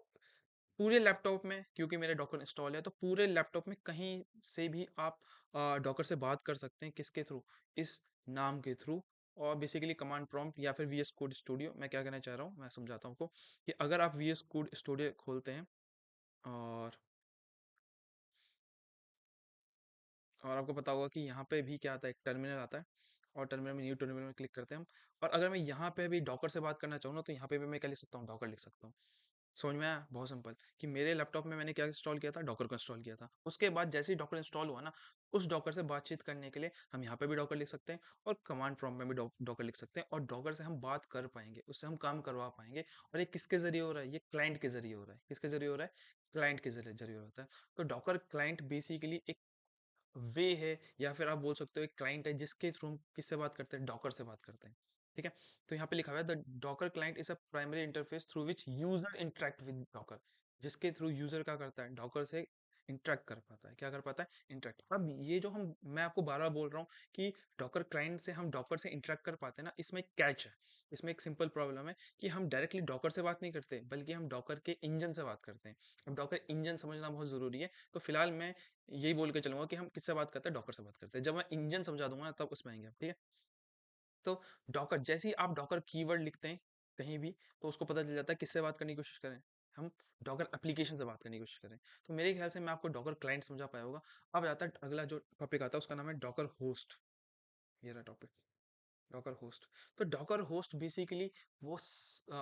पूरे लैपटॉप में, क्योंकि मेरे डॉकर इंस्टॉल है, तो पूरे लैपटॉप में कहीं से भी आप डॉकर से बात कर सकते हैं। किसके थ्रू? इस नाम के थ्रू। और बेसिकली कमांड प्रॉम्प्ट या फिर वीएस कोड स्टूडियो। मैं क्या कहना चाह रहा हूँ, मैं समझाता हूँ आपको कि अगर आप वीएस कोड स्टूडियो खोलते हैं, और आपको पता होगा कि यहाँ पे भी क्या आता है, एक टर्मिनल आता है, और टर्मिनल में न्यू टर्मिनल में क्लिक करते हैं हम। और अगर मैं यहाँ पे भी डॉकर से बात करना चाहूँ ना, तो यहाँ पे भी मैं क्या लिख सकता हूँ? डॉकर लिख सकता हूँ। समझ में आया? बहुत सिंपल, कि मेरे लैपटॉप में मैंने क्या इंस्टॉल किया था? डॉकर को इंस्टॉल किया था। उसके बाद जैसे ही डॉकर इंस्टॉल हुआ ना, उस डॉकर से बातचीत करने के लिए हम यहाँ पे भी डॉकर लिख सकते हैं, और कमांड प्रॉम्प्ट में भी डॉकर लिख सकते हैं, और डॉकर से हम बात कर पाएंगे, उससे हम काम करवा पाएंगे। और ये किसके जरिए हो रहा है? ये क्लाइंट के जरिए हो रहा है। किसके जरिए हो रहा है? क्लाइंट के जरिए जरिए होता है। तो डॉकर क्लाइंट बेसिकली एक वे है, या फिर आप बोल सकते हो एक क्लाइंट है, जिसके थ्रू हम किससे बात करते हैं? डॉकर से बात करते हैं। ठीक है, तो यहाँ पे लिखा हुआ है the Docker client is a primary interface through which user interact with Docker. जिसके थ्रू यूजर क्या करता है? डॉकर से इंटरेक्ट कर पाता है। क्या कर पाता है? इंटरेक्ट। अब ये जो हम मैं आपको बार बार बोल रहा हूँ कि डॉकर क्लाइंट से हम डॉकर से इंटरेक्ट कर पाते हैं ना, इसमें एक कैच है, इसमें एक सिंपल प्रॉब्लम है कि हम डायरेक्टली डॉकर से बात नहीं करते, बल्कि हम डॉकर के इंजन से बात करते हैं। अब डॉकर इंजन समझना बहुत जरूरी है। तो फिलहाल मैं यही बोल के चलूंगा कि हम किससे बात करते हैं? डॉकर से बात करते हैं। जब मैं इंजन समझा दूंगा ना, तब उसमें आएंगे आप। ठीक है, तो डॉकर, जैसे ही आप डॉकर कीवर्ड लिखते हैं कहीं भी, तो उसको पता चल जाता है किससे बात करने की कोशिश करें। हम डॉकर एप्लीकेशन से बात करने की कोशिश करें। तो मेरे ख्याल से मैं आपको डॉकर क्लाइंट समझा पाया होगा। अब आता है अगला जो टॉपिक आता है, उसका नाम है डॉकर होस्ट। ये रहा टॉपिक, डॉकर होस्ट। तो डॉकर होस्ट बेसिकली वो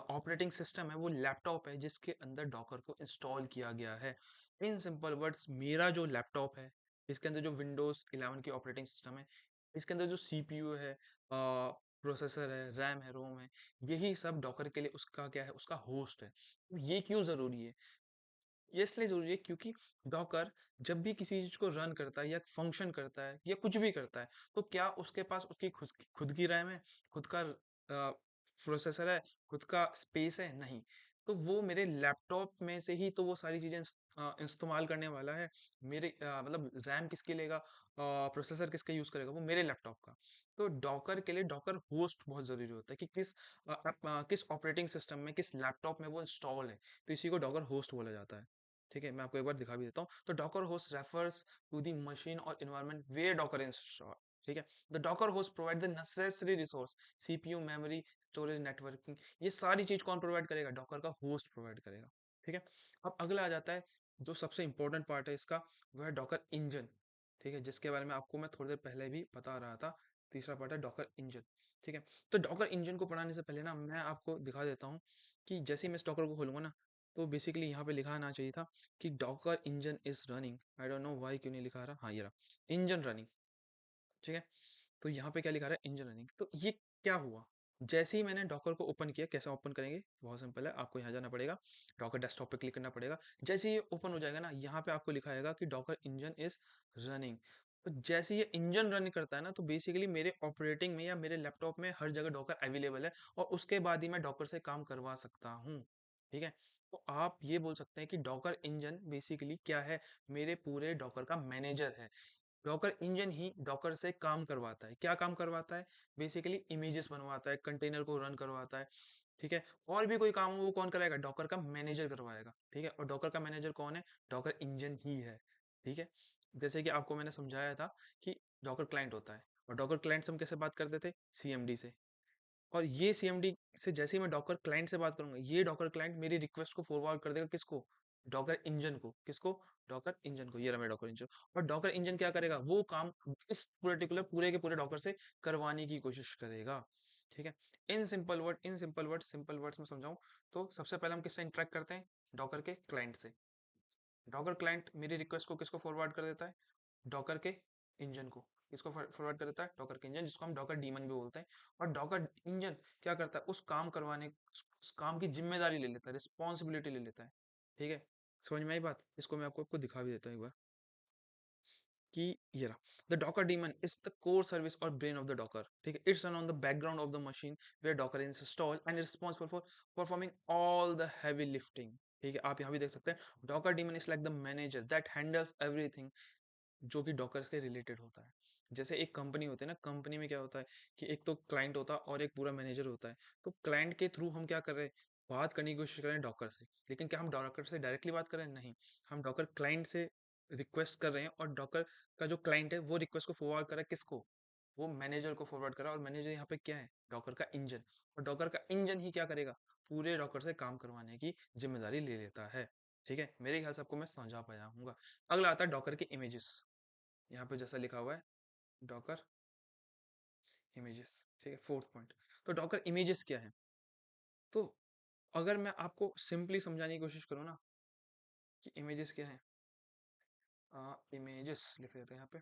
ऑपरेटिंग सिस्टम है, वो लैपटॉप है जिसके अंदर डॉकर को इंस्टॉल किया गया है। इन सिंपल वर्ड्स, मेरा जो लैपटॉप है, इसके अंदर जो विंडोज 11 की ऑपरेटिंग सिस्टम है, इसके अंदर जो सीपीयू है, प्रोसेसर है, रैम है, रोम है, यही सब डॉकर के लिए उसका क्या है? उसका होस्ट है। तो ये क्यों जरूरी है? ये इसलिए जरूरी है क्योंकि डॉकर जब भी किसी चीज को रन करता है, या फंक्शन करता है, या कुछ भी करता है, तो क्या उसके पास उसकी खुद की रैम है, खुद का प्रोसेसर है, खुद का स्पेस है? नहीं। तो वो मेरे लैपटॉप में से ही तो वो सारी चीजें इस्तेमाल करने वाला है। मेरे मतलब रैम किसके लेगा, प्रोसेसर किसका यूज करेगा? वो मेरे लैपटॉप का। तो डॉकर के लिए डॉकर होस्ट बहुत जरूरी होता है, कि किस ऑपरेटिंग सिस्टम में, किस लैपटॉप में वो इंस्टॉल है। तो इसी को डॉकर होस्ट बोला जाता है। ठीक है, मैं आपको एक बार दिखा भी देता हूँ। तो Docker host refers to the machine और एनवायरनमेंट वेयर डॉकर इंस्टॉल। ठीक है, the Docker host provide the necessary resource, CPU, memory, storage, networking. ये सारी चीज कौन प्रोवाइड करेगा? डॉकर का होस्ट प्रोवाइड करेगा। ठीक है, अब अगला आ जाता है जो सबसे इंपॉर्टेंट पार्ट है इसका, वो है डॉकर इंजन। ठीक है, जिसके बारे में आपको मैं थोड़ी देर पहले भी बता रहा था। तीसरा पार्ट है डॉकर इंजन। ठीक है, तो डॉकर इंजन को पढ़ाने से पहले ना, मैं आपको दिखा देता हूँ कि जैसे ही मैं इस डॉकर को खोलूंगा ना, तो बेसिकली यहाँ पे लिखा आना चाहिए था कि Docker engine is running. I don't know why, क्यों नहीं लिखा रहा। हाँ, ये रहा इंजन रनिंग। ठीक है, तो यहाँ पे क्या लिखा रहा है? Engine running. तो ये क्या हुआ? जैसे ही मैंने डॉकर को ओपन किया, कैसे ओपन करेंगे, बहुत सिंपल है, आपको यहाँ जाना पड़ेगा, डॉकर डेस्कटॉप पे क्लिक करना पड़ेगा। जैसे ये ओपन हो जाएगा ना, यहाँ पे आपको लिखा आएगा कि डॉकर इंजन इज रनिंग। तो जैसे ये इंजन रन करता है ना, तो बेसिकली मेरे ऑपरेटिंग में या मेरे लैपटॉप में हर जगह डॉकर अवेलेबल है, और उसके बाद ही मैं डॉकर से काम करवा सकता हूँ। ठीक है, तो आप ये बोल सकते हैं कि डॉकर इंजन बेसिकली क्या है, मेरे पूरे डॉकर का मैनेजर है। डॉकर इंजन ही डॉकर से काम करवाता है। क्या काम करवाता है? बेसिकली इमेजेस बनवाता है, कंटेनर को रन करवाता है। ठीक है, और भी कोई काम हो वो कौन कराएगा? डॉकर का मैनेजर करवाएगा। ठीक है, और डॉकर का मैनेजर कौन है? डॉकर इंजन ही है। ठीक है, जैसे कि आपको मैंने समझाया था कि डॉकर क्लाइंट होता है, और डॉकर क्लाइंट से हम कैसे बात करते थे? सीएमडी से। और ये सीएमडी से जैसे ही मैं डॉकर क्लाइंट से बात करूंगा, ये डॉकर क्लाइंट मेरी रिक्वेस्ट को फॉरवर्ड कर देगा किसको? डॉकर इंजन को। किसको? डॉकर इंजन को। ये रहा मेरा डॉकर इंजन। और डॉकर इंजन क्या करेगा? वो काम इस पर्टिकुलर पूरे के पूरे डॉकर से करवाने की कोशिश करेगा। ठीक है, सिंपल वर्ड्स में समझाऊं तो सबसे पहले हम किससे इंटरेक्ट करते हैं? डॉकर के क्लाइंट से। डॉकर क्लाइंट मेरी रिक्वेस्ट को किसको फॉरवर्ड कर देता है? डॉकर के इंजन को। किसको फॉरवर्ड कर देता है? डॉकर के इंजन, जिसको हम डॉकर डीमन भी बोलते हैं। और डॉकर इंजन क्या करता है? उस काम करवाने, उस काम की जिम्मेदारी ले लेता है, रिस्पॉन्सिबिलिटी ले लेता है। ठीक है, समझ में आई बात? इसको मैं आपको दिखा भी देता हूँ एक बार, कि ये रहा, the Docker daemon is the core service और ब्रेन ऑफ द डॉकर। ठीक है, it's run on the background of the machine where Docker is installed and responsible for performing all the heavy lifting. ठीक है, आप यहाँ भी देख सकते हैं, Docker daemon is like the manager that handles everything, जो कि डॉकर के रिलेटेड होता है। जैसे एक कंपनी होती है ना, कंपनी में क्या होता है कि एक तो क्लाइंट होता है और एक पूरा मैनेजर होता है। तो क्लाइंट के थ्रू हम क्या कर रहे हैं? बात करने की कोशिश कर रहे हैं डॉकर से। लेकिन क्या हम डॉकर से डायरेक्टली बात कर रहे हैं? नहीं, हम डॉकर क्लाइंट से रिक्वेस्ट कर रहे हैं, और डॉकर का जो क्लाइंट है वो रिक्वेस्ट को फॉरवर्ड कर रहा है किसको? वो मैनेजर को फॉरवर्ड करा। और मैनेजर यहाँ पे क्या है? डॉकर का इंजन। और डॉकर का इंजन ही क्या करेगा? पूरे डॉकर से काम करवाने की जिम्मेदारी ले लेता है। ठीक है, मेरे ख्याल से आपको मैं समझा पाया हूँ। अगला आता है डॉकर के इमेजेस। यहाँ पे जैसा लिखा हुआ है, डॉकर इमेजेस। ठीक है, फोर्थ पॉइंट। तो डॉकर इमेजेस क्या है? तो अगर मैं आपको सिंपली समझाने की कोशिश करूँ ना कि इमेजेस क्या है, इमेजेस लिख देते हैं यहाँ पे,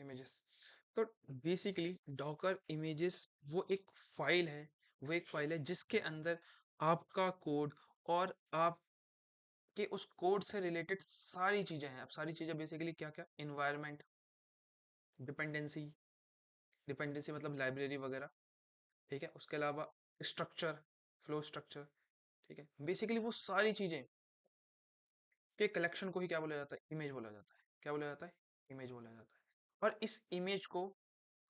इमेजेस। तो बेसिकली डॉकर इमेजेस वो एक फाइल है, जिसके अंदर आपका कोड और आपके उस कोड से रिलेटेड सारी चीजें हैं। अब सारी चीजें बेसिकली क्या क्या? इन्वायरमेंट, डिपेंडेंसी, डिपेंडेंसी मतलब लाइब्रेरी वगैरह। ठीक है, उसके अलावा स्ट्रक्चर, फ्लो स्ट्रक्चर। ठीक है, बेसिकली वो सारी चीजें के कलेक्शन को ही क्या बोला जाता है? इमेज बोला जाता है। क्या बोला जाता है? इमेज बोला जाता है। और इस इमेज को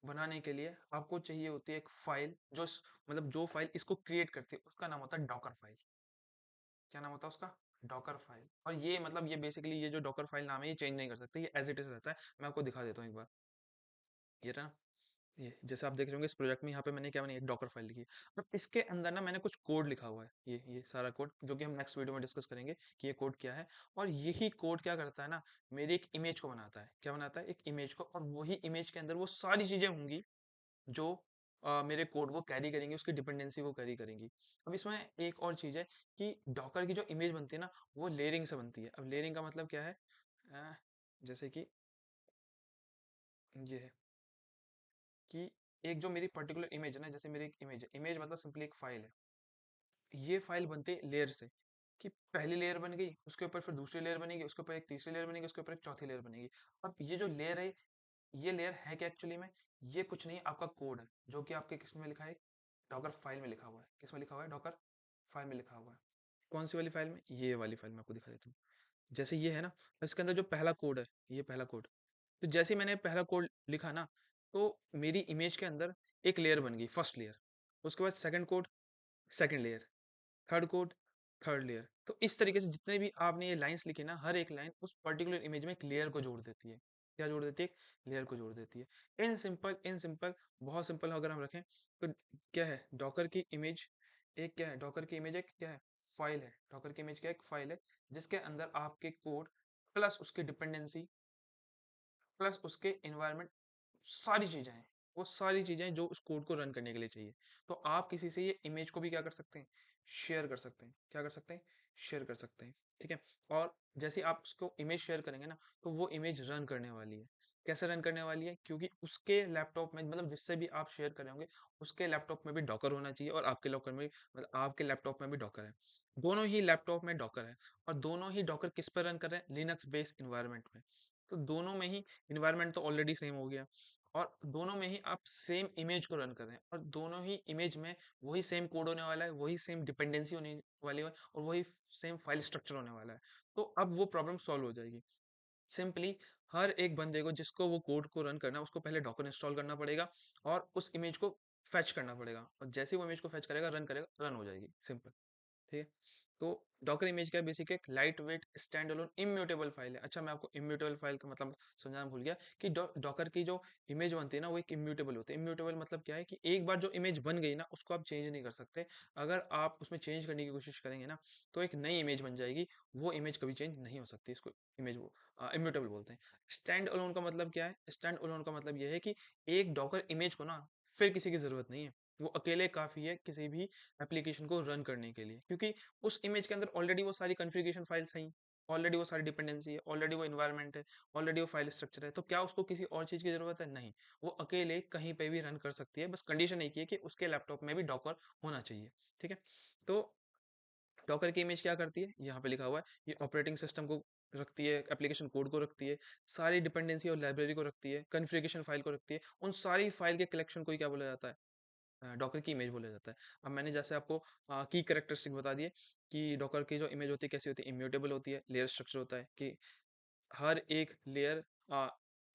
बनाने के लिए आपको चाहिए होती है एक फाइल, जो मतलब जो फाइल इसको क्रिएट करती है उसका नाम होता है डॉकर फाइल। क्या नाम होता है उसका? Docker file. और ये मतलब ये बेसिकली ये जो डॉकर फाइल नाम है ये चेंज नहीं कर सकते, ये एज इट इज रहता है। मैं आपको दिखा देता हूँ एक बार, ये रहा। ये जैसे आप देख रहे होंगे इस प्रोजेक्ट में, यहाँ पे मैंने क्या बनाई? एक डॉकर फाइल लिखी है। अब इसके अंदर ना मैंने कुछ कोड लिखा हुआ है, ये सारा कोड, जो कि हम नेक्स्ट वीडियो में डिस्कस करेंगे कि ये कोड क्या है। और यही कोड क्या करता है ना, मेरी एक इमेज को बनाता है। क्या बनाता है? एक इमेज को। और वही इमेज के अंदर वो सारी चीजें होंगी जो मेरे कोड को कैरी करेंगी, उसकी डिपेंडेंसी को कैरी करेंगी। अब इसमें एक और चीज है कि डॉकर की जो इमेज बनती है ना, वो लेयरिंग से बनती है। अब लेयरिंग का मतलब क्या है? अ, जैसे कि ये है कि एक जो मेरी पर्टिकुलर इमेज है ना, जैसे मेरी एक इमेज है, इमेज मतलब सिंपली एक फाइल है। ये फाइल बनती है लेयर से, कि पहली लेयर बन गई, उसके ऊपर फिर दूसरी लेयर बनेगी, उसके ऊपर एक तीसरी लेयर बनेगी, उसके ऊपर एक चौथी लेयर बनेगी। अब ये जो लेयर है, ये लेयर है क्या एक्चुअली में? ये कुछ नहीं, आपका कोड है, जो कि आपके किस में लिखा है? डॉकर फाइल में लिखा हुआ है। किस में लिखा हुआ है? डॉकर फाइल में लिखा हुआ है। कौन सी वाली फाइल में? ये वाली फाइल में आपको दिखा देता हूँ। जैसे ये है ना, इसके अंदर जो पहला कोड है, ये पहला कोड। तो जैसे ही मैंने पहला कोड लिखा ना, तो मेरी इमेज के अंदर एक लेयर बन गई, फर्स्ट लेयर। उसके बाद second code, second layer. Third code, third layer. तो इस तरीके से जितने भी आपने ये लाइंस लिखी ना, हर एक लाइन उस पर्टिकुलर इमेज में एक लेयर को जोड़ देती है। क्या जोड़ देती है? लेयर को जोड़ देती है। इन सिंपल, बहुत सिंपल अगर हम रखें तो क्या है? डॉकर की इमेज एक क्या है? डॉकर की इमेज एक क्या है? फाइल है। डॉकर की इमेज क्या है? एक फाइल है, जिसके अंदर आपके कोड प्लस उसकी डिपेंडेंसी प्लस उसके इन्वायरमेंट, सारी चीजें हैं। वो सारी चीजें जो उस कोड को रन करने के लिए चाहिए। तो आप किसी से ये इमेज को भी क्या कर सकते हैं? शेयर कर सकते हैं। क्या कर सकते हैं? शेयर कर सकते हैं, ठीक है। और जैसे ही आप उसको इमेज शेयर करेंगे ना, तो वो इमेज रन करने वाली है। कैसे रन करने वाली है? क्योंकि उसके लैपटॉप में, मतलब जिससे भी आप शेयर कर रहे होंगे, उसके लैपटॉप में भी डॉकर होना चाहिए और आपके लॉकर में, मतलब आपके लैपटॉप में भी डॉकर है। दोनों ही लैपटॉप में डॉकर है, और दोनों ही डॉकर किस पर रन कर रहे हैं? लिनक्स बेस्ड इन्वायरमेंट में। तो दोनों में ही इन्वायरमेंट तो ऑलरेडी सेम हो गया, और दोनों में ही आप सेम इमेज को रन कर रहे हैं, और दोनों ही इमेज में वही सेम कोड होने वाला है, वही सेम डिपेंडेंसी होने वाली है, और वही सेम फाइल स्ट्रक्चर होने वाला है। तो अब वो प्रॉब्लम सॉल्व हो जाएगी। सिंपली हर एक बंदे को, जिसको वो कोड को रन करना है, उसको पहले डॉकर इंस्टॉल करना पड़ेगा और उस इमेज को फेच करना पड़ेगा, और जैसे ही वो इमेज को फेच करेगा, रन हो जाएगी, सिंपल। ठीक है। तो डॉकर इमेज क्या है? बेसिक एक light weight stand alone immutable file है। अच्छा, मैं आपको इम्यूटेबल फाइल का मतलब समझाना भूल गया कि डॉकर की जो इमेज बनती है ना, वो एक इम्यूटेबल होती है। इम्यूटेबल मतलब क्या है कि एक बार जो इमेज बन गई ना, उसको आप चेंज नहीं कर सकते। अगर आप उसमें चेंज करने की कोशिश करेंगे ना, तो एक नई इमेज बन जाएगी, वो इमेज कभी चेंज नहीं हो सकती। इसको इमेज वो इम्यूटेबल बोलते हैं। स्टैंड अलोन का मतलब क्या है? स्टैंड अलोन का मतलब यह है कि एक डॉकर इमेज को ना फिर किसी की जरूरत नहीं है, वो अकेले काफी है किसी भी एप्लीकेशन को रन करने के लिए, क्योंकि उस इमेज के अंदर ऑलरेडी वो सारी कॉन्फ़िगरेशन फाइल्स हैं, ऑलरेडी वो सारी डिपेंडेंसी है, ऑलरेडी वो एनवायरनमेंट है, ऑलरेडी वो फाइल स्ट्रक्चर है। तो क्या उसको किसी और चीज़ की ज़रूरत है? नहीं। वो अकेले कहीं पे भी रन कर सकती है, बस कंडीशन एक ही है कि उसके लैपटॉप में भी डॉकर होना चाहिए, ठीक है? तो डॉकर की इमेज क्या करती है? यहाँ पे लिखा हुआ है, ये ऑपरेटिंग सिस्टम को रखती है, एप्लीकेशन कोड को रखती है, सारी डिपेंडेंसी और लाइब्रेरी को रखती है, कॉन्फ़िगरेशन फाइल को रखती है। उन सारी फाइल के कलेक्शन को ही क्या बोला जाता है? डॉकर की इमेज बोला जाता है। अब मैंने जैसे आपको की कैरेक्टरिस्टिक बता दिए कि डॉकर की जो इमेज होती है कैसी होती है? इम्यूटेबल होती है, लेयर स्ट्रक्चर होता है कि हर एक लेयर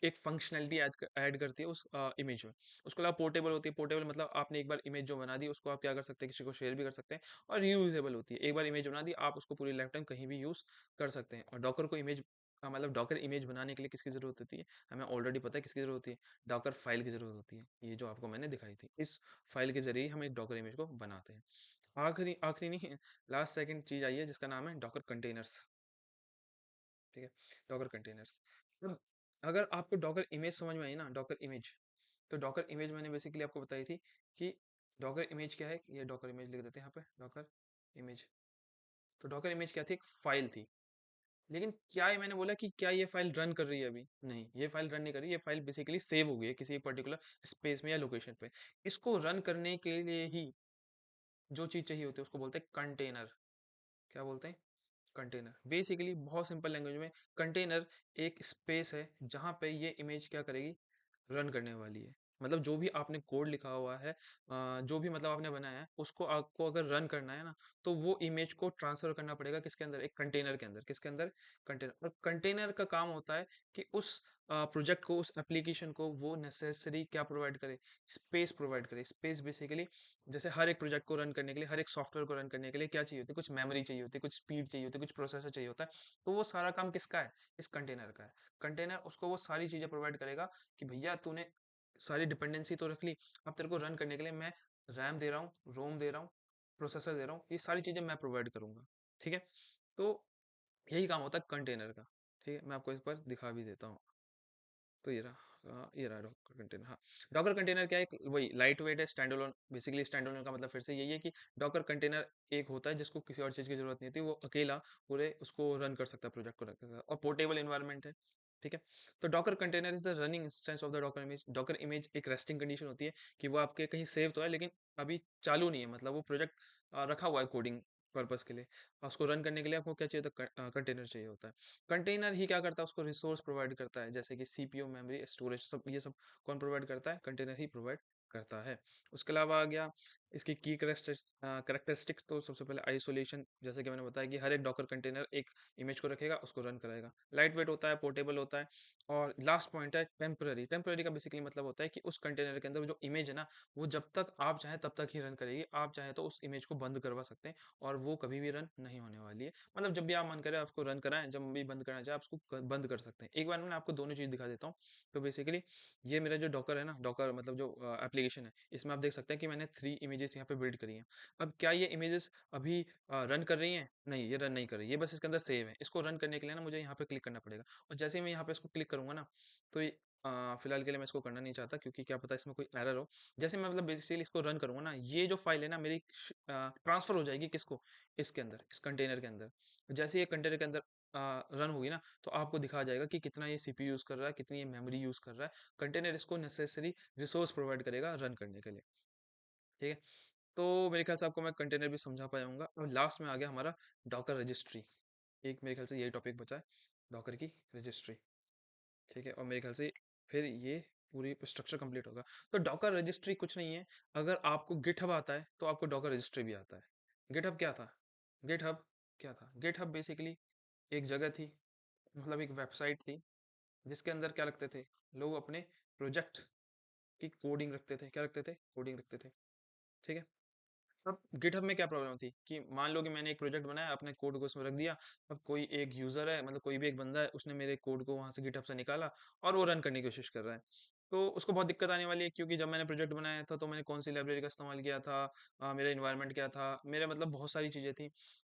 एक फंक्शनैलिटी ऐड करती है उस इमेज में। उसके अलावा पोर्टेबल होती है। पोर्टेबल मतलब आपने एक बार इमेज जो बना दी, उसको आप क्या कर सकते हैं? किसी को शेयर भी कर सकते हैं। और रीयूजेबल होती है। एक बार इमेज बना दी, आप उसको पूरी लाइफ टाइम कहीं भी यूज़ कर सकते हैं। और डॉकर को इमेज मतलब डॉकर इमेज बनाने के लिए किसकी ज़रूरत होती है? हमें ऑलरेडी पता है किसकी ज़रूरत होती है। डॉकर फाइल की ज़रूरत होती है। ये जो आपको मैंने दिखाई थी। इस फाइल के ज़रिए हम एक डॉकर इमेज को बनाते हैं। आखिरी आखिरी नहीं, लास्ट सेकंड चीज़ आई है जिसका नाम है डॉकर कंटेनर्स। ठीक है, डॉकर कंटेनर्स। अब अगर आपको डॉकर इमेज समझ में आई ना, डॉकर इमेज, तो डॉकर इमेज मैंने बेसिकली आपको बताई थी कि डॉकर इमेज क्या है। ये डॉकर इमेज लिख देते हैं यहाँ पे, डॉकर इमेज। तो डॉकर इमेज क्या थी? एक फाइल थी। लेकिन क्या ये मैंने बोला कि क्या ये फाइल रन कर रही है अभी? नहीं, ये फाइल रन नहीं कर रही। ये फाइल बेसिकली सेव हो गई है किसी एक पर्टिकुलर स्पेस में या लोकेशन पे। इसको रन करने के लिए ही जो चीज़ चाहिए होती है उसको बोलते हैं कंटेनर। क्या बोलते हैं? कंटेनर। बेसिकली बहुत सिंपल लैंग्वेज में, कंटेनर एक स्पेस है जहाँ पे ये इमेज क्या करेगी? रन करने वाली है। मतलब जो भी आपने कोड लिखा हुआ है, जो भी मतलब आपने बनाया है, उसको आपको अगर रन करना है ना, तो वो इमेज को ट्रांसफर करना पड़ेगा किसके अंदर? एक कंटेनर के अंदर। किसके अंदर? कंटेनर। और कंटेनर का काम होता है कि उस प्रोजेक्ट को, उस एप्लीकेशन को वो नेसेसरी क्या प्रोवाइड करे? स्पेस प्रोवाइड करे। स्पेस बेसिकली जैसे हर एक प्रोजेक्ट को रन करने के लिए, हर एक सॉफ्टवेयर को रन करने के लिए क्या चाहिए होती है? कुछ मेमोरी चाहिए होती है, कुछ स्पीड चाहिए होती है, कुछ प्रोसेसर चाहिए होता है। तो वो सारा काम किसका है? इस कंटेनर का है। कंटेनर उसको वो सारी चीजें प्रोवाइड करेगा कि भैया तूने सारी डिपेंडेंसी तो रख ली, अब तेरे को रन करने के लिए मैं रैम दे रहा हूँ, रोम दे रहा हूँ, प्रोसेसर दे रहा हूँ, ये सारी चीज़ें मैं प्रोवाइड करूँगा। ठीक है। तो यही काम होता है कंटेनर का। ठीक है, मैं आपको इस पर दिखा भी देता हूँ। तो ये रहा डॉकर कंटेनर। हाँ, डॉकर कंटेनर क्या है? वही लाइट वेट है, stand alone. Basically stand alone का मतलब फिर से यही है कि डॉकर कंटेनर एक होता है जिसको किसी और चीज़ की जरूरत नहीं होती, वो अकेला पूरे उसको रन कर सकता है, प्रोजेक्ट को रन कर सकता है, और पोर्टेबल एनवायरनमेंट है। ठीक है। तो Docker container is the running instance of the Docker image. Docker image एक रेस्टिंग कंडीशन होती है कि वो आपके कहीं सेव तो है, लेकिन अभी चालू नहीं है, मतलब वो प्रोजेक्ट रखा हुआ है कोडिंग पर्पस के लिए। और उसको रन करने के लिए आपको क्या चाहिए? तो कंटेनर चाहिए होता है। कंटेनर ही क्या करता है? उसको रिसोर्स प्रोवाइड करता है, जैसे कि सीपीयू, मेमोरी, स्टोरेज, सब ये सब कौन प्रोवाइड करता है? कंटेनर ही प्रोवाइड करता है। उसके अलावा आ गया इसकी की करेक्टरिस्टिक्स। तो सबसे पहले आइसोलेशन, जैसे कि मैंने बताया कि हर एक डॉकर कंटेनर एक इमेज को रखेगा, उसको रन कराएगा। लाइट वेट होता है, पोर्टेबल होता है। और लास्ट पॉइंट है टेम्पररी। टेम्पररी का बेसिकली मतलब होता है कि उस कंटेनर के अंदर जो इमेज है ना, वो जब तक आप चाहें तब तक ही रन करेगी। आप चाहें तो उस इमेज को बंद करवा सकते हैं, और वो कभी भी रन नहीं होने वाली है। मतलब जब भी आप मन करे आपको रन कराएं, जब भी बंद करना चाहे आप उसको बंद कर सकते हैं। एक बार मैं आपको दोनों चीज़ दिखा देता हूँ। तो बेसिकली ये मेरा जो डॉकर है ना, डॉकर मतलब जो एप्लीकेशन है, इसमें आप देख सकते हैं कि मैंने 3 इमेजेस यहाँ पे बिल्ड करी हैं। अब क्या ये इमेजेस अभी रन कर रही हैं? नहीं, ये रन नहीं कर रही, ये बस इसके अंदर सेव है। इसको रन करने के लिए ना मुझे यहाँ पे क्लिक करना पड़ेगा, और जैसे ही मैं यहाँ पे इसको क्लिक करूंगा ना, तो फिलहाल के लिए मैं इसको करना नहीं चाहता, क्योंकि क्या पता इसमें कोई एरर हो। जैसे मैं मतलब बेसिकली इसको रन करूंगा ना, ये जो फाइल है ना मेरी ट्रांसफर हो जाएगी किसको, इसके अंदर, इस कंटेनर के अंदर। जैसे ये कंटेनर के अंदर रन होगी ना, तो आपको दिखा जाएगा कि कितना ये सीपीयू यूज कर रहा है, कितनी ये मेमोरी यूज कर रहा है। कंटेनर इसको नेसेसरी रिसोर्स प्रोवाइड करेगा रन करने के लिए। ठीक है, तो मेरे ख्याल से आपको मैं कंटेनर भी समझा पाया हूँगा। और लास्ट में आ गया हमारा डॉकर रजिस्ट्री। एक मेरे ख्याल से यही टॉपिक बचा है, डॉकर की रजिस्ट्री। ठीक है, और मेरे ख्याल से फिर ये पूरी स्ट्रक्चर कंप्लीट होगा। तो डॉकर रजिस्ट्री कुछ नहीं है, अगर आपको गिटहब आता है तो आपको डॉकर रजिस्ट्री भी आता है। गिटहब क्या था, गिटहब क्या था, गिटहब बेसिकली एक जगह थी, मतलब एक वेबसाइट थी, जिसके अंदर क्या रखते थे लोग, अपने प्रोजेक्ट की कोडिंग रखते थे। क्या रखते थे, कोडिंग रखते थे। ठीक है, अब गिटहब में क्या प्रॉब्लम थी कि मान लो कि मैंने एक प्रोजेक्ट बनाया, अपने कोड को उसमें रख दिया। अब कोई एक यूजर है, मतलब कोई भी एक बंदा है, उसने मेरे कोड को वहां से गिटहब से निकाला और वो रन करने की कोशिश कर रहा है। तो उसको बहुत दिक्कत आने वाली है, क्योंकि जब मैंने प्रोजेक्ट बनाया था तो मैंने कौन सी लाइब्रेरी का इस्तेमाल किया था, मेरा इन्वायरमेंट क्या था, मेरे मतलब बहुत सारी चीजें थी।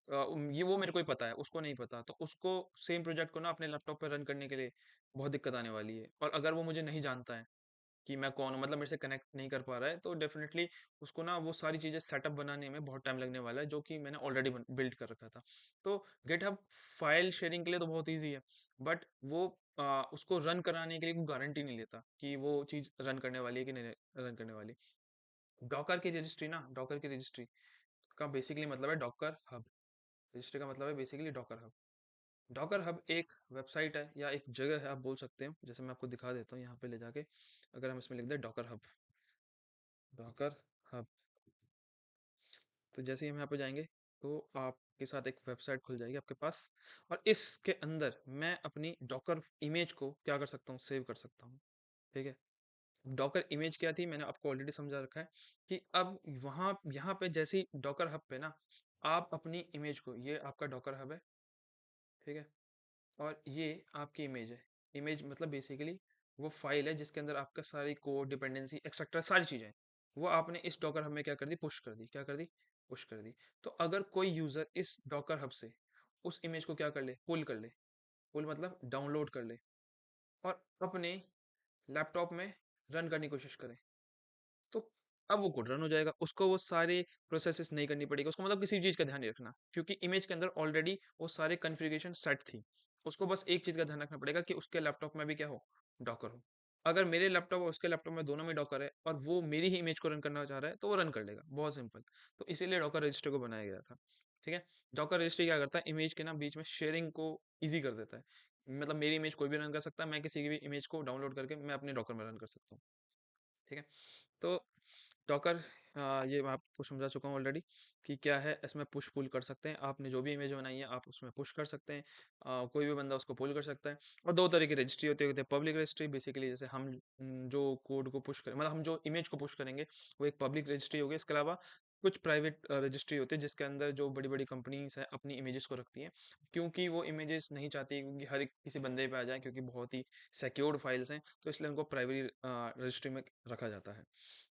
ये वो मेरे को ही पता है, उसको नहीं पता। तो उसको सेम प्रोजेक्ट को ना अपने लैपटॉप पे रन करने के लिए बहुत दिक्कत आने वाली है। और अगर वो मुझे नहीं जानता है कि मैं कौन हूँ, मतलब मेरे से कनेक्ट नहीं कर पा रहा है, तो डेफिनेटली उसको ना वो सारी चीज़ें सेटअप बनाने में बहुत टाइम लगने वाला है, जो कि मैंने ऑलरेडी बिल्ड कर रखा था। तो गिटहब फाइल शेयरिंग के लिए तो बहुत ईजी है, बट वो उसको रन कराने के लिए कोई गारंटी नहीं लेता कि वो चीज़ रन करने वाली है कि नहीं रन करने वाली। डॉकर की रजिस्ट्री ना, डॉकर की रजिस्ट्री का बेसिकली मतलब है डॉकर हब। रजिस्ट्री का मतलब है basically Docker hub. Docker hub एक वेबसाइट है या एक जगह है, आप बोल सकते हो। जैसे मैं आपको दिखा देता हूँ यहाँ पे ले जाके, अगर हम इसमें लिख दें डॉकर हब, डॉकर हब, तो जैसे ही हम यहाँ पे जाएंगे तो आपके साथ एक वेबसाइट खुल जाएगी आपके पास। और इसके अंदर मैं अपनी डॉकर इमेज को क्या कर सकता हूँ, सेव कर सकता हूँ। ठीक है, डॉकर इमेज क्या थी मैंने आपको ऑलरेडी समझा रखा है, कि अब वहाँ यहाँ पे जैसे ही डॉकर हब पे ना, आप अपनी इमेज को, ये आपका डॉकर हब है। ठीक है, और ये आपकी इमेज है। इमेज मतलब बेसिकली वो फाइल है जिसके अंदर आपका सारी कोड, डिपेंडेंसी, एक्सेट्रा सारी चीजें हैं। वो आपने इस डॉकर हब में क्या कर दी, पुश कर दी। क्या कर दी, पुश कर दी। तो अगर कोई यूजर इस डॉकर हब से उस इमेज को क्या कर ले, पुल कर ले, पुल मतलब डाउनलोड कर ले, और अपने लैपटॉप में रन करने की कोशिश करे, तो अब वो कोड रन हो जाएगा। उसको वो सारे प्रोसेसेस नहीं करनी पड़ेगी उसको, मतलब किसी चीज का ध्यान नहीं रखना, क्योंकि इमेज के अंदर ऑलरेडी वो सारे कॉन्फ़िगरेशन सेट थी। उसको बस एक चीज का ध्यान रखना पड़ेगा कि उसके लैपटॉप में भी क्या हो, डॉकर हो। अगर मेरे लैपटॉप और उसके लैपटॉप में दोनों में डॉकर है और वो मेरी ही इमेज को रन करना चाह रहा है, तो वो रन कर लेगा, बहुत सिंपल। तो इसीलिए डॉकर रजिस्टर को बनाया गया था। ठीक है, डॉकर रजिस्ट्री क्या करता है, इमेज के ना बीच में शेयरिंग को ईजी कर देता है। मतलब मेरी इमेज कोई भी रन कर सकता है, मैं किसी की भी इमेज को डाउनलोड करके मैं अपने डॉकर में रन कर सकता हूँ। ठीक है, तो डॉकर, ये मैं आपको समझा चुका हूँ ऑलरेडी कि क्या है। इसमें पुश पुल कर सकते हैं, आपने जो भी इमेज बनाई है आप उसमें पुश कर सकते हैं। कोई भी बंदा उसको पुल कर सकता है। और दो तरह की रजिस्ट्री होती है, होती है पब्लिक रजिस्ट्री, बेसिकली जैसे हम जो कोड को पुश करें, मतलब हम जो इमेज को पुश करेंगे वो एक पब्लिक रजिस्ट्री होगी। इसके अलावा कुछ प्राइवेट रजिस्ट्री होती है, जिसके अंदर जो बड़ी बड़ी कंपनीज हैं अपनी इमेजेस को रखती हैं, क्योंकि वो इमेजेस नहीं चाहती क्योंकि हर एक किसी बंदे पे आ जाए, क्योंकि बहुत ही सिक्योर्ड फाइल्स हैं, तो इसलिए उनको प्राइवेट रजिस्ट्री में रखा जाता है।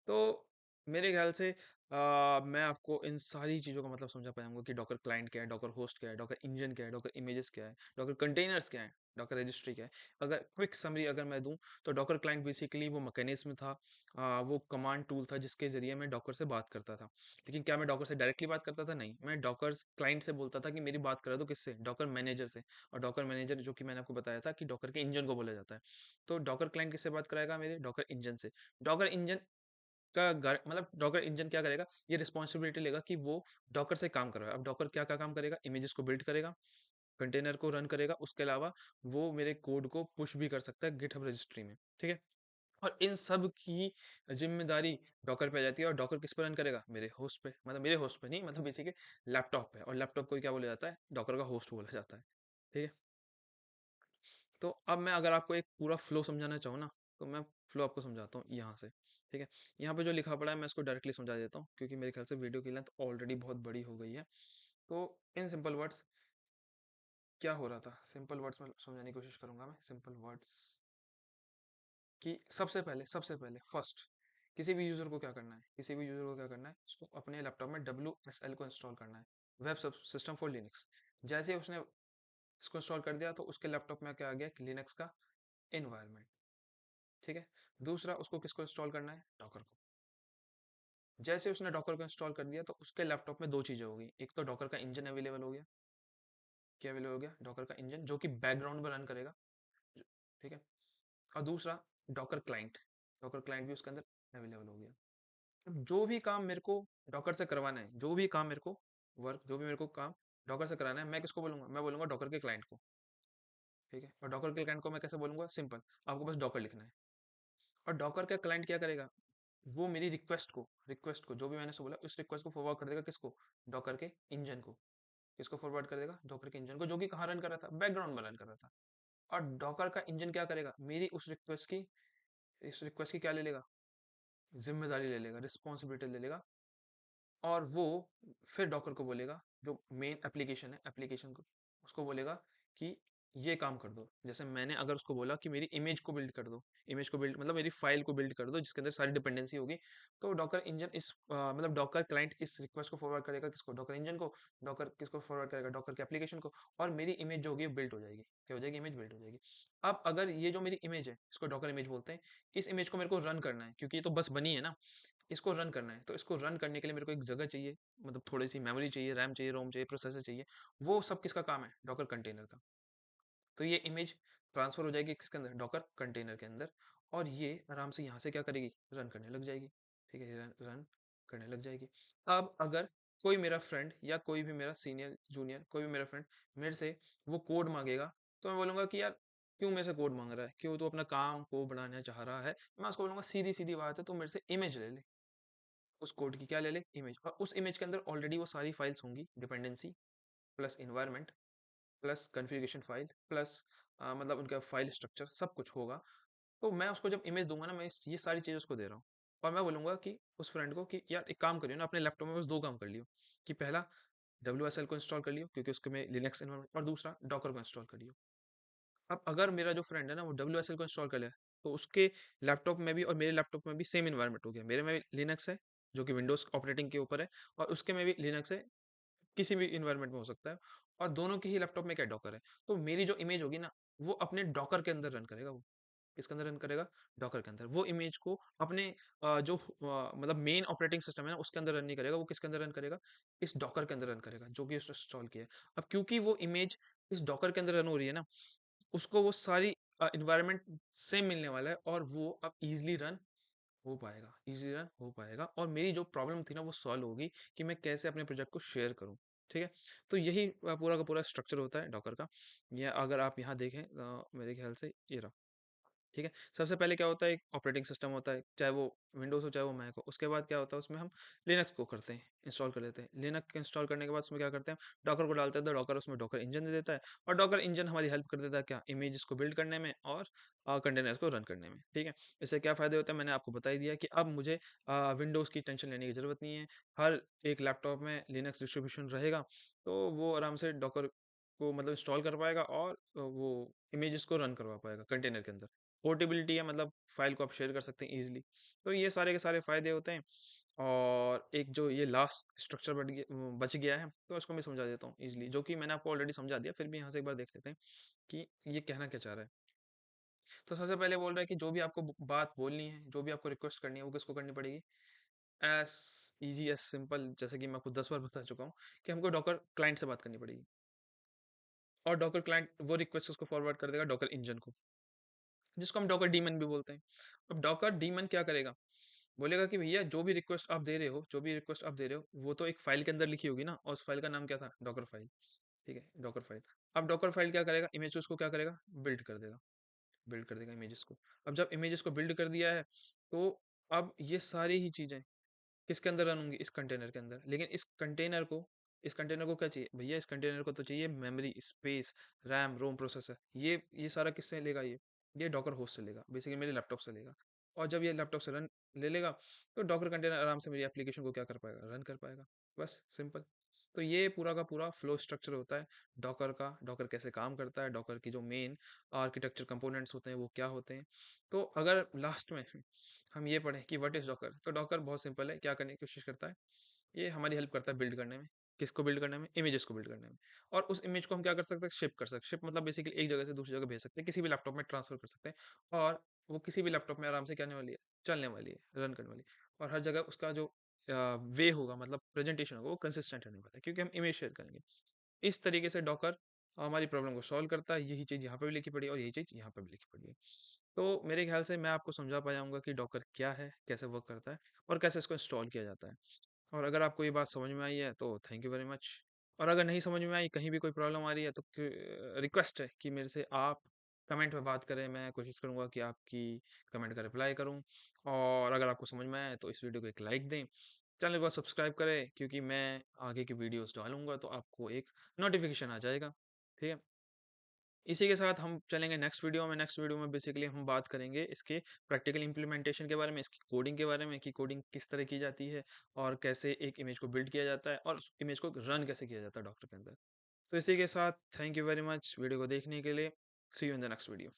तो मेरे ख्याल से मैं आपको इन सारी चीज़ों का मतलब समझा पाऊंगा कि डॉकर क्लाइंट क्या है, डॉकर होस्ट क्या है, डॉकर इंजन क्या है, डॉकर इमेजेस क्या है, डॉकर कंटेनर्स क्या है, डॉकर रजिस्ट्री क्या है। अगर क्विक समरी अगर मैं दूं, तो डॉकर क्लाइंट बेसिकली वो मैकेनिज्म था, वो कमांड टूल था जिसके जरिए मैं डॉकर से बात करता था। लेकिन क्या मैं डॉकर से डायरेक्टली बात करता था, नहीं, मैं डॉकर क्लाइंट से बोलता था कि मेरी बात करा दो किससे, डॉकर मैनेजर से। और डॉकर मैनेजर जो कि मैंने आपको बताया था कि डॉकर के इंजन को बोला जाता है। तो डॉकर क्लाइंट किससे बात कराएगा, मेरे डॉकर इंजन से। डॉकर इंजन मतलब डॉकर इंजन क्या करेगा, ये रिस्पॉन्सिबिलिटी लेगा कि वो डॉकर से काम करवाए। अब डॉकर क्या क्या काम करेगा, इमेजेस को बिल्ड करेगा, कंटेनर को रन करेगा, उसके अलावा वो मेरे कोड को पुश भी कर सकता है गिटहब रजिस्ट्री में। ठीक है, और इन सब की जिम्मेदारी डॉकर पे आ जाती है। और डॉकर किस पर रन करेगा, मेरे होस्ट पे, मतलब मेरे होस्ट पे नहीं, मतलब बेसिकली लैपटॉप पे। और लैपटॉप को क्या बोला जाता है, डॉकर का होस्ट बोला जाता है। ठीक है, तो अब मैं अगर आपको एक पूरा फ्लो समझाना चाहूँ ना, तो मैं फ्लो आपको समझाता हूँ यहाँ से। ठीक है, यहाँ पे जो लिखा पड़ा है मैं इसको डायरेक्टली समझा देता हूँ, क्योंकि मेरे ख्याल से वीडियो की लेंथ ऑलरेडी बहुत बड़ी हो गई है। तो इन सिंपल वर्ड्स क्या हो रहा था, सिंपल वर्ड्स में समझाने की कोशिश करूंगा। मैं सिंपल वर्ड्स कि सबसे पहले फर्स्ट, किसी भी यूजर को क्या करना है, किसी भी यूजर को क्या करना है, उसको अपने लैपटॉप में WSL को इंस्टॉल करना है, वेब सिस्टम फॉर लिनक्स। जैसे ही उसने इसको इंस्टॉल कर दिया, तो उसके लैपटॉप में क्या आ गया, लिनक्स का एनवायरनमेंट। ठीक है। दूसरा, उसको किसको इंस्टॉल करना है? डॉकर को। जैसे उसने डॉकर को इंस्टॉल कर दिया तो उसके लैपटॉप में दो चीजें होगी, एक तो डॉकर का इंजन अवेलेबल हो गया। क्या अवेलेबल हो गया? डॉकर का इंजन, जो कि बैकग्राउंड में रन करेगा। ठीक है। और दूसरा, डॉकर क्लाइंट। डॉकर क्लाइंट भी उसके अंदर अवेलेबल हो गया। अब जो भी काम मेरे को डॉकर से करवाना है, जो भी काम मेरे को वर्क, जो भी मेरे को काम डॉकर से कराना है, मैं किसको बोलूंगा? मैं बोलूंगा डॉकर के क्लाइंट को। ठीक है। और डॉकर के क्लाइंट को मैं कैसे बोलूंगा? सिंपल, आपको बस डॉकर लिखना है। और डॉकर का क्लाइंट क्या करेगा? वो मेरी रिक्वेस्ट को जो भी मैंने से बोला, उस रिक्वेस्ट को फॉरवर्ड कर देगा किसको? डॉकर के इंजन को। किसको फॉरवर्ड कर देगा? डॉकर के इंजन को, जो कि कहाँ रन कर रहा था? बैकग्राउंड में रन कर रहा था। और डॉकर का इंजन क्या करेगा? मेरी उस रिक्वेस्ट की क्या ले लेगा? जिम्मेदारी ले लेगा, रिस्पॉन्सिबिलिटी ले लेगा। और वो फिर डॉकर को बोलेगा, जो मेन एप्लीकेशन है, एप्लीकेशन को उसको बोलेगा कि ये काम कर दो। जैसे मैंने अगर उसको बोला कि मेरी इमेज को बिल्ड कर दो, इमेज को बिल्ड मतलब मेरी फाइल को बिल्ड कर दो जिसके अंदर सारी डिपेंडेंसी होगी, तो डॉकर इंजन मतलब डॉकर क्लाइंट इस रिक्वेस्ट को फॉरवर्ड करेगा किसको? डॉकर इंजन को। डॉकर किसको फॉरवर्ड करेगा? डॉकर के एप्लीकेशन को। और मेरी इमेज जो होगी बिल्ड हो जाएगी। क्या हो जाएगी? इमेज बिल्ड हो जाएगी। अब अगर ये जो मेरी इमेज है, इसको डॉकर इमेज बोलते हैं, इस इमेज को मेरे को रन करना है, क्योंकि ये तो बस बनी है ना, इसको रन करना है, तो इसको रन करने के लिए मेरे को एक जगह चाहिए, मतलब थोड़ी सी मेमोरी चाहिए, रैम चाहिए, रोम चाहिए, प्रोसेसर चाहिए। वो सब किसका काम है? डॉकर कंटेनर का। तो ये इमेज ट्रांसफर हो जाएगी किसके अंदर? डॉकर कंटेनर के अंदर। और ये आराम से यहाँ से क्या करेगी? रन करने लग जाएगी। ठीक है, रन करने लग जाएगी। अब अगर कोई मेरा फ्रेंड या कोई भी मेरा सीनियर जूनियर, कोई भी मेरा फ्रेंड मेरे से वो कोड मांगेगा, तो मैं बोलूंगा कि यार क्यों मेरे से कोड मांग रहा है, क्यों तो अपना काम को बढ़ाना चाह रहा है। मैं उसको बोलूंगा सीधी सीधी बात है, तो मेरे से इमेज ले ले। उस कोड की क्या ले ले? इमेज। और उस इमेज के अंदर ऑलरेडी वो सारी फाइल्स होंगी, dependency plus environment plus configuration file plus मतलब उनका फाइल स्ट्रक्चर सब कुछ होगा। तो मैं उसको जब इमेज दूंगा ना, मैं ये सारी चीज़ उसको दे रहा हूँ। और मैं बोलूंगा कि उस फ्रेंड को कि यार एक काम करियो ना, अपने लैपटॉप में बस दो काम कर लियो। कि पहला, WSL को इंस्टॉल कर लियो, क्योंकि उसके में लिनक्स इन्वायरमेंट, और दूसरा डॉकर को इंस्टॉल कर लियो। अब अगर मेरा जो फ्रेंड है ना वो WSL को इंस्टॉल कर लिया, तो उसके लैपटॉप में भी और मेरे लैपटॉप में भी सेम इन्वायरमेंट हो गया। मेरे में लिनक्स है, जो कि विंडोज ऑपरेटिंग के ऊपर है, और उसके में भी लिनक्स है, किसी भी इन्वायरमेंट में हो सकता है। और दोनों के ही लैपटॉप में क्या डॉकर है, तो मेरी जो इमेज होगी ना, वो अपने डॉकर के अंदर रन करेगा। वो किसके अंदर रन करेगा? डॉकर के अंदर। वो इमेज को अपने मतलब मेन ऑपरेटिंग सिस्टम है ना, उसके अंदर रन नहीं करेगा। वो किसके अंदर रन करेगा? इस डॉकर के अंदर रन करेगा, जो कि उसने इंस्टॉल किया है। अब क्योंकि वो इमेज इस डॉकर के अंदर रन हो रही है ना, उसको वो सारी इन्वायरमेंट सेम मिलने वाला है, और वो अब इजीली रन हो पाएगा, इजी रन हो पाएगा। और मेरी जो प्रॉब्लम थी ना वो सॉल्व होगी कि मैं कैसे अपने प्रोजेक्ट को शेयर करूं। ठीक है। तो यही पूरा का पूरा स्ट्रक्चर होता है डॉकर का। ये अगर आप यहाँ देखें, मेरे ख्याल से ये रहा। ठीक है। सबसे पहले क्या होता है? एक ऑपरेटिंग सिस्टम होता है, चाहे वो विंडोज़ हो चाहे वो मैक हो। उसके बाद क्या होता है? उसमें हम लिनक्स को करते हैं, इंस्टॉल कर लेते हैं। लिनक्स इंस्टॉल करने के बाद उसमें क्या करते हैं? डॉकर को डालते हैं, तो डॉकर उसमें डॉकर इंजन दे देता है। और डॉकर इंजन हमारी हेल्प कर देता है क्या? इमेजेस को बिल्ड करने में और कंटेनर्स को रन करने में। ठीक है। इससे क्या फ़ायदे होते हैं मैंने आपको बता ही दिया, कि अब मुझे विंडोज़ की टेंशन लेने की ज़रूरत नहीं है। हर एक लैपटॉप में लिनक्स डिस्ट्रीब्यूशन रहेगा, तो वो आराम से डॉकर को मतलब इंस्टॉल कर पाएगा, और वो इमेजेस को रन करवा पाएगा कंटेनर के अंदर। पोर्टेबिलिटी है, मतलब फाइल को आप शेयर कर सकते हैं इजीली। तो ये सारे के सारे फायदे होते हैं। और एक जो ये लास्ट स्ट्रक्चर बच गया है, तो उसको मैं समझा देता हूँ इजीली, जो कि मैंने आपको ऑलरेडी समझा दिया, फिर भी यहाँ से एक बार देख लेते हैं कि ये कहना क्या चाह रहा है। तो सबसे पहले बोल रहा है कि जो भी आपको बात बोलनी है, जो भी आपको रिक्वेस्ट करनी है, वो किसको करनी पड़ेगी? एस इजी एस सिंपल, जैसे कि मैं आपको 10 बार बता चुका हूँ, कि हमको डॉकर क्लाइंट से बात करनी पड़ेगी। और डॉकर क्लाइंट वो रिक्वेस्ट उसको फॉरवर्ड कर देगा डॉकर इंजन को, जिसको हम डॉकर डीमन भी बोलते हैं। अब डॉकर डीमन क्या करेगा? बोलेगा कि भैया जो भी रिक्वेस्ट आप दे रहे हो, जो भी रिक्वेस्ट आप दे रहे हो, वो तो एक फाइल के अंदर लिखी होगी ना, और उस फाइल का नाम क्या था? Docker file. ठीक है, डॉकर फाइल। अब डॉकर फाइल क्या करेगा? इमेज उसको क्या करेगा? बिल्ड कर देगा। बिल्ड कर देगा इमेजेस को। अब जब इमेजेस को बिल्ड कर दिया है, तो अब ये सारी ही चीजें किसके अंदर रन होंगी? इस कंटेनर के अंदर। लेकिन इस कंटेनर को क्या चाहिए भैया? इस कंटेनर को तो चाहिए मेमोरी, स्पेस, रैम, रोम, प्रोसेसर। ये सारा किससे लेगा? ये डॉकर होस्ट से लेगा, बेसिकली मेरे लैपटॉप से लेगा। और जब ये लैपटॉप से रन ले लेगा, तो डॉकर कंटेनर आराम से मेरी एप्लीकेशन को क्या कर पाएगा? रन कर पाएगा। बस सिंपल। तो ये पूरा का पूरा फ्लो स्ट्रक्चर होता है डॉकर का। डॉकर कैसे काम करता है, डॉकर की जो मेन आर्किटेक्चर कंपोनेंट्स होते हैं वो क्या होते हैं। तो अगर लास्ट में हम ये पढ़ें कि व्हाट इज डॉकर, तो डॉकर बहुत सिंपल है। क्या करने की कोशिश करता है? ये हमारी हेल्प करता है बिल्ड करने में। किसको बिल्ड करने में? इमेजेस को बिल्ड करने में। और उस इमेज को हम क्या कर सकते हैं? शिप कर सकते हैं। शिप मतलब बेसिकली एक जगह से दूसरी जगह भेज सकते हैं, किसी भी लैपटॉप में ट्रांसफर कर सकते हैं और वो किसी भी लैपटॉप में आराम से क्या होने वाली है? चलने वाली है, रन करने वाली है। और हर जगह उसका जो वे होगा, मतलब प्रेजेंटेशन होगा, वो कंसिस्टेंट रहने वाला है, क्योंकि हम इमेज शेयर करेंगे। इस तरीके से डॉकर हमारी प्रॉब्लम को सॉल्व करता है। यही चीज़ यहाँ पे भी लिखी पड़ी है और यही चीज़ यहाँ पे भी लिखी पड़ी है। तो मेरे ख्याल से मैं आपको समझा पाया हूँगा कि डॉकर क्या है, कैसे वर्क करता है और कैसे इसको इंस्टॉल किया जाता है। और अगर आपको ये बात समझ में आई है तो थैंक यू वेरी मच। और अगर नहीं समझ में आई, कहीं भी कोई प्रॉब्लम आ रही है, तो रिक्वेस्ट है कि मेरे से आप कमेंट में बात करें। मैं कोशिश करूँगा कि आपकी कमेंट का रिप्लाई करूँ। और अगर आपको समझ में आए तो इस वीडियो को एक लाइक दें, चैनल को सब्सक्राइब करें, क्योंकि मैं आगे की वीडियोस डालूंगा तो आपको एक नोटिफिकेशन आ जाएगा। ठीक है। इसी के साथ हम चलेंगे नेक्स्ट वीडियो में। नेक्स्ट वीडियो में बेसिकली हम बात करेंगे इसके प्रैक्टिकल इंप्लीमेंटेशन के बारे में, इसकी कोडिंग के बारे में कि कोडिंग किस तरह की जाती है और कैसे एक इमेज को बिल्ड किया जाता है और उस इमेज को रन कैसे किया जाता है डॉक्टर के अंदर। तो इसी के साथ thank you very much video को देखने के लिए। See you in the next video.